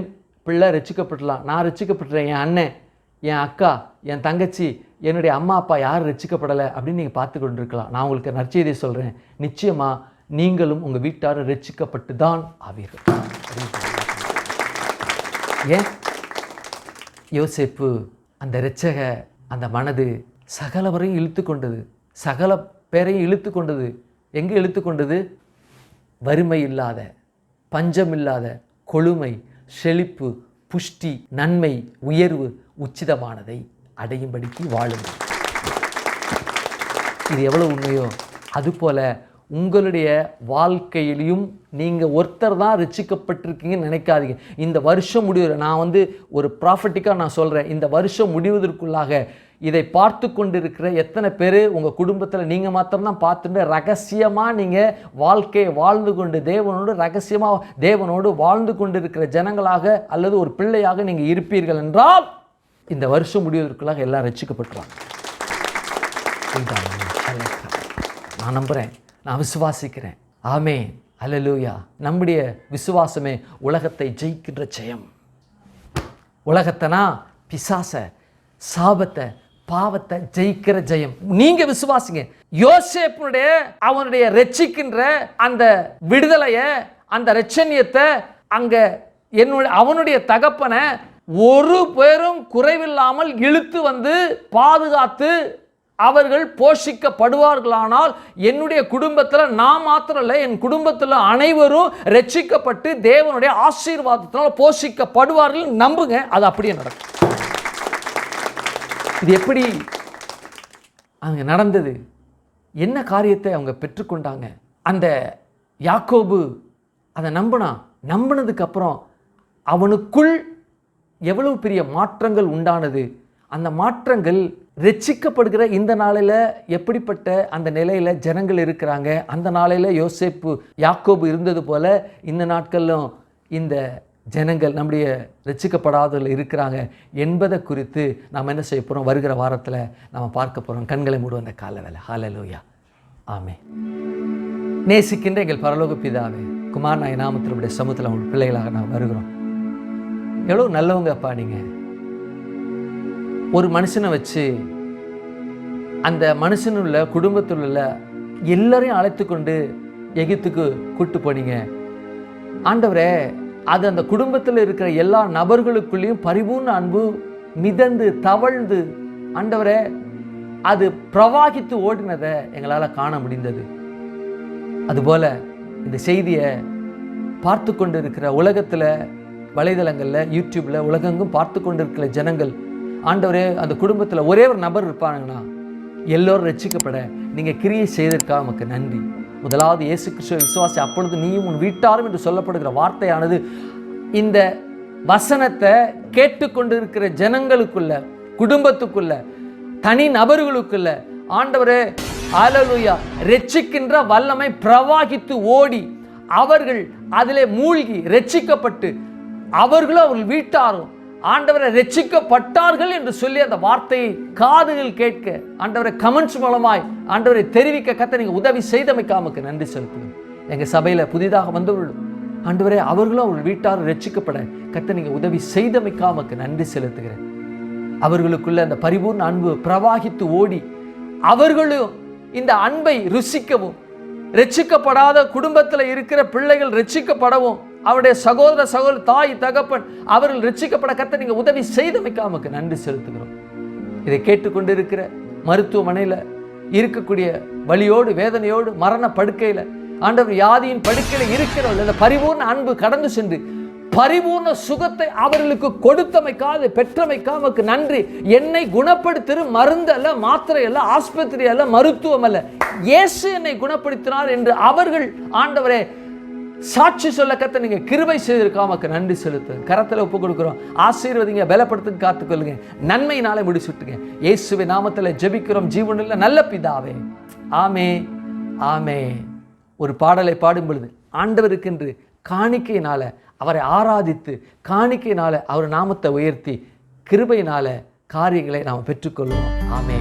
பிள்ளை ரட்சிக்கப்படலாம், நான் ரட்சிக்கப்பட்டுறேன், என் அண்ணன், என் அக்கா, என் தங்கச்சி, என்னுடைய அம்மா அப்பா யாரும் ரட்சிக்கப்படலை அப்படின்னு நீங்கள் பார்த்து கொண்டு இருக்கலாம். நான் உங்களுக்கு நற்செய்தியை சொல்கிறேன், நிச்சயமாக நீங்களும் உங்கள் வீட்டாரும் ரட்சிக்கப்பட்டு தான் ஆவீர்கள். ஏன்? யோசேப்பு அந்த இரட்சக அந்த மனது சகலவரையும் இழுத்து கொண்டது, சகல பேரையும் இழுத்து கொண்டது. எங்கே இழுத்து கொண்டது? வறுமை இல்லாத, பஞ்சம் இல்லாத, கொழுமை, செழிப்பு, புஷ்டி, நன்மை, உயர்வு, உச்சிதமானதை அடையும்படிக்கு வாழுங்கள். இது எவ்வளவு உண்மையோ அதுபோல உங்களுடைய வாழ்க்கையிலையும் நீங்கள் ஒருத்தர் தான் ரட்சிக்கப்பட்டிருக்கீங்கன்னு நினைக்காதீங்க. இந்த வருஷம் முடிவு, நான் ஒரு ப்ராஃபட்டிக்காக நான் சொல்கிறேன், இந்த வருஷம் முடிவதற்குள்ளாக இதை பார்த்து கொண்டு இருக்கிற எத்தனை பேர் உங்கள் குடும்பத்தில் நீங்கள் மாத்திரம்தான் பார்த்துட்டு ரகசியமாக நீங்கள் வாழ்க்கையை வாழ்ந்து கொண்டு தேவனோடு ரகசியமாக தேவனோடு வாழ்ந்து கொண்டு இருக்கிற ஜனங்களாக அல்லது ஒரு பிள்ளையாக நீங்கள் இருப்பீர்கள் என்றால் இந்த வருஷம் முடிவதற்குள்ளாக எல்லாம் ரட்சிக்கப்பட்டுருவாங்க. நான் நம்புகிறேன், நான் விசுவாசிக்கிறேன். ஆமென், அல்லேலூயா. நம்முடைய விசுவாசமே உலகத்தை ஜெயிக்கின்ற ஜெயம். உலகத்தைனா பிசாசை, சாபத்தை, பாவத்தை ஜெயிக்கிற ஜெயம். நீங்க விசுவாசிங்க. யோசேப்புடைய அவனுடைய ரட்சிக்கின்ற அந்த விடுதலையை, அந்த ரட்சணியத்தை அங்க அவனுடைய தகப்பனை ஒரு பேரும் குறைவில்லாமல் இழுத்து பாதுகாத்து அவர்கள் போஷிக்கப்படுவார்களானால் என்னுடைய குடும்பத்தில் நான் மாத்திரம் இல்லை, என் குடும்பத்தில் அனைவரும் ரட்சிக்கப்பட்டு தேவனுடைய ஆசீர்வாதத்தினால் போஷிக்கப்படுவார்கள். நம்புங்க, அது அப்படியே நடக்கும். இது எப்படி அங்கே நடந்தது? என்ன காரியத்தை அவங்க பெற்றுக்கொண்டாங்க? அந்த யாக்கோபு அதை நம்பினதுக்கு அப்புறம் அவனுக்குள் எவ்வளவு பெரிய மாற்றங்கள் உண்டானது. அந்த மாற்றங்கள் ரட்சிக்கப்படுகிற இந்த நாளில் எப்படிப்பட்ட அந்த நிலையில் ஜனங்கள் இருக்கிறாங்க. அந்த நாளில் யோசேப்பு, யாக்கோபு இருந்தது போல இந்த நாட்களிலும் இந்த ஜனங்கள் நம்முடைய ரட்சிக்கப்படாதவர்கள் இருக்கிறாங்க என்பதை குறித்து நாம் என்ன செய்ய போகிறோம், வருகிற வாரத்தில் நம்ம பார்க்க போகிறோம். கண்களை மூடுவோம் அந்த கால வேலை. ஹல்லேலூயா. ஆமென். நேசிக்கின்ற எங்கள் பரலோக பிதாவே, குமார் நாய் நாமத்தினுடைய சமூகத்தில் உங்கள் பிள்ளைகளாக நாம் வருகிறோம். எவ்வளோ நல்லவங்க அப்பா. நீங்கள் ஒரு மனுஷனை வச்சு அந்த மனுஷனுள்ள குடும்பத்தில் உள்ள எல்லாரையும் அழைத்து கொண்டு எகிப்துக்கு கூட்டு போனீங்க ஆண்டவரே. அது அந்த குடும்பத்தில் இருக்கிற எல்லா நபர்களுக்குள்ளேயும் பரிபூர்ண அன்பு மிதந்து தவழ்ந்து ஆண்டவரே அது பிரவாகித்து ஓடினதை எங்களால் காண முடிந்தது. அதுபோல் இந்த செய்தியை பார்த்து கொண்டு இருக்கிற உலகத்தில் வலைதளங்களில் யூடியூப்பில் உலகெங்கும் பார்த்து கொண்டு இருக்கிற ஜனங்கள் ஆண்டவரே அந்த குடும்பத்தில் ஒரே ஒரு நபர் இருப்பாங்கன்னா எல்லோரும் ரட்சிக்கப்பட நீங்கள் கிரியை செய்ததற்காக உமக்கு நன்றி. முதலாவது இயேசு கிறிஸ்துவை விசுவாசி, அப்பொழுது நீயும் உன் வீட்டாரும் என்று சொல்லப்படுகிற வார்த்தையானது இந்த வசனத்தை கேட்டுக்கொண்டு இருக்கிற ஜனங்களுக்குள்ள, குடும்பத்துக்குள்ள, தனி நபர்களுக்குள்ள ஆண்டவரே ஹல்லேலூயா ரட்சிக்கின்ற வல்லமை பிரவாகித்து ஓடி அவர்கள் அதிலே மூழ்கி ரட்சிக்கப்பட்டு அவர்களும் அவர்கள் வீட்டாரும் ஆண்டவரை ரட்சிக்கப்பட்டார்கள் என்று சொல்லி அந்த வார்த்தையை காதுகள் கேட்க ஆண்டவரை கமெண்ட்ஸ் மூலமாய் ஆண்டவரை தெரிவிக்க கத்த நீங்கள் உதவி செய்தமைக்காமக்கு நன்றி செலுத்துகிறோம். எங்கள் சபையில் புதிதாக வந்தவர்கள் ஆண்டவரே அவர்களும் அவர்கள் வீட்டாரும் ரட்சிக்கப்பட கத்த நீங்கள் உதவி செய்தமைக்காமக்கு நன்றி செலுத்துகிறேன். அவர்களுக்குள்ள அந்த பரிபூர்ண அன்பு பிரவாகித்து ஓடி அவர்களும் இந்த அன்பை ருசிக்கவும், ரட்சிக்கப்படாத குடும்பத்தில் இருக்கிற பிள்ளைகள் ரட்சிக்கப்படவும், அவருடைய சகோதர சகோதர தாய் தகப்பன் அவர்கள் ரட்சிக்கப்பட கத்த நீங்கள் உதவி செய்தமைக்காமக்கு நன்றி செலுத்துகிறோம். இதை கேட்டுக்கொண்டு இருக்கிற மருத்துவமனையில் இருக்கக்கூடிய வலியோடு வேதனையோடு மரண படுக்கையில் ஆண்டவர் வியாதியின் படுக்கையில் இருக்கிறவர்கள் இந்த பரிபூர்ண அன்பு கடந்து சென்று பரிபூர்ண சுகத்தை அவர்களுக்கு கொடுத்தமைக்காது பெற்றமைக்காமக்கு நன்றி. என்னை குணப்படுத்துகிற மருந்து அல்ல, மாத்திரை அல்ல, ஆஸ்பத்திரி அல்ல, மருத்துவம் அல்ல, இயேசு என்னை குணப்படுத்தினார் என்று அவர்கள் ஆண்டவரே சாட்சி சொல்ல கத்த நீங்க கிருபை செய்திருக்காமக்கு நன்றி செலுத்து. கரத்தில் ஒப்பு கொடுக்கிறோம். ஆசீர்வதிங்க, பலப்படுத்து, காத்துக்கொள்ளுங்க, நன்மையினாலே முடிச்சுட்டுங்க. இயேசுவின் நாமத்தில் ஜெபிக்கிறோம் ஜீவனுள்ள நல்ல பிதாவே. ஆமே ஆமே. ஒரு பாடலை பாடும் பொழுது ஆண்டவருக்கென்று காணிக்கையினால அவரை ஆராதித்து காணிக்கையினால அவர் நாமத்தை உயர்த்தி கிருபையினால காரியங்களை நாம் பெற்றுக்கொள்வோம். ஆமே.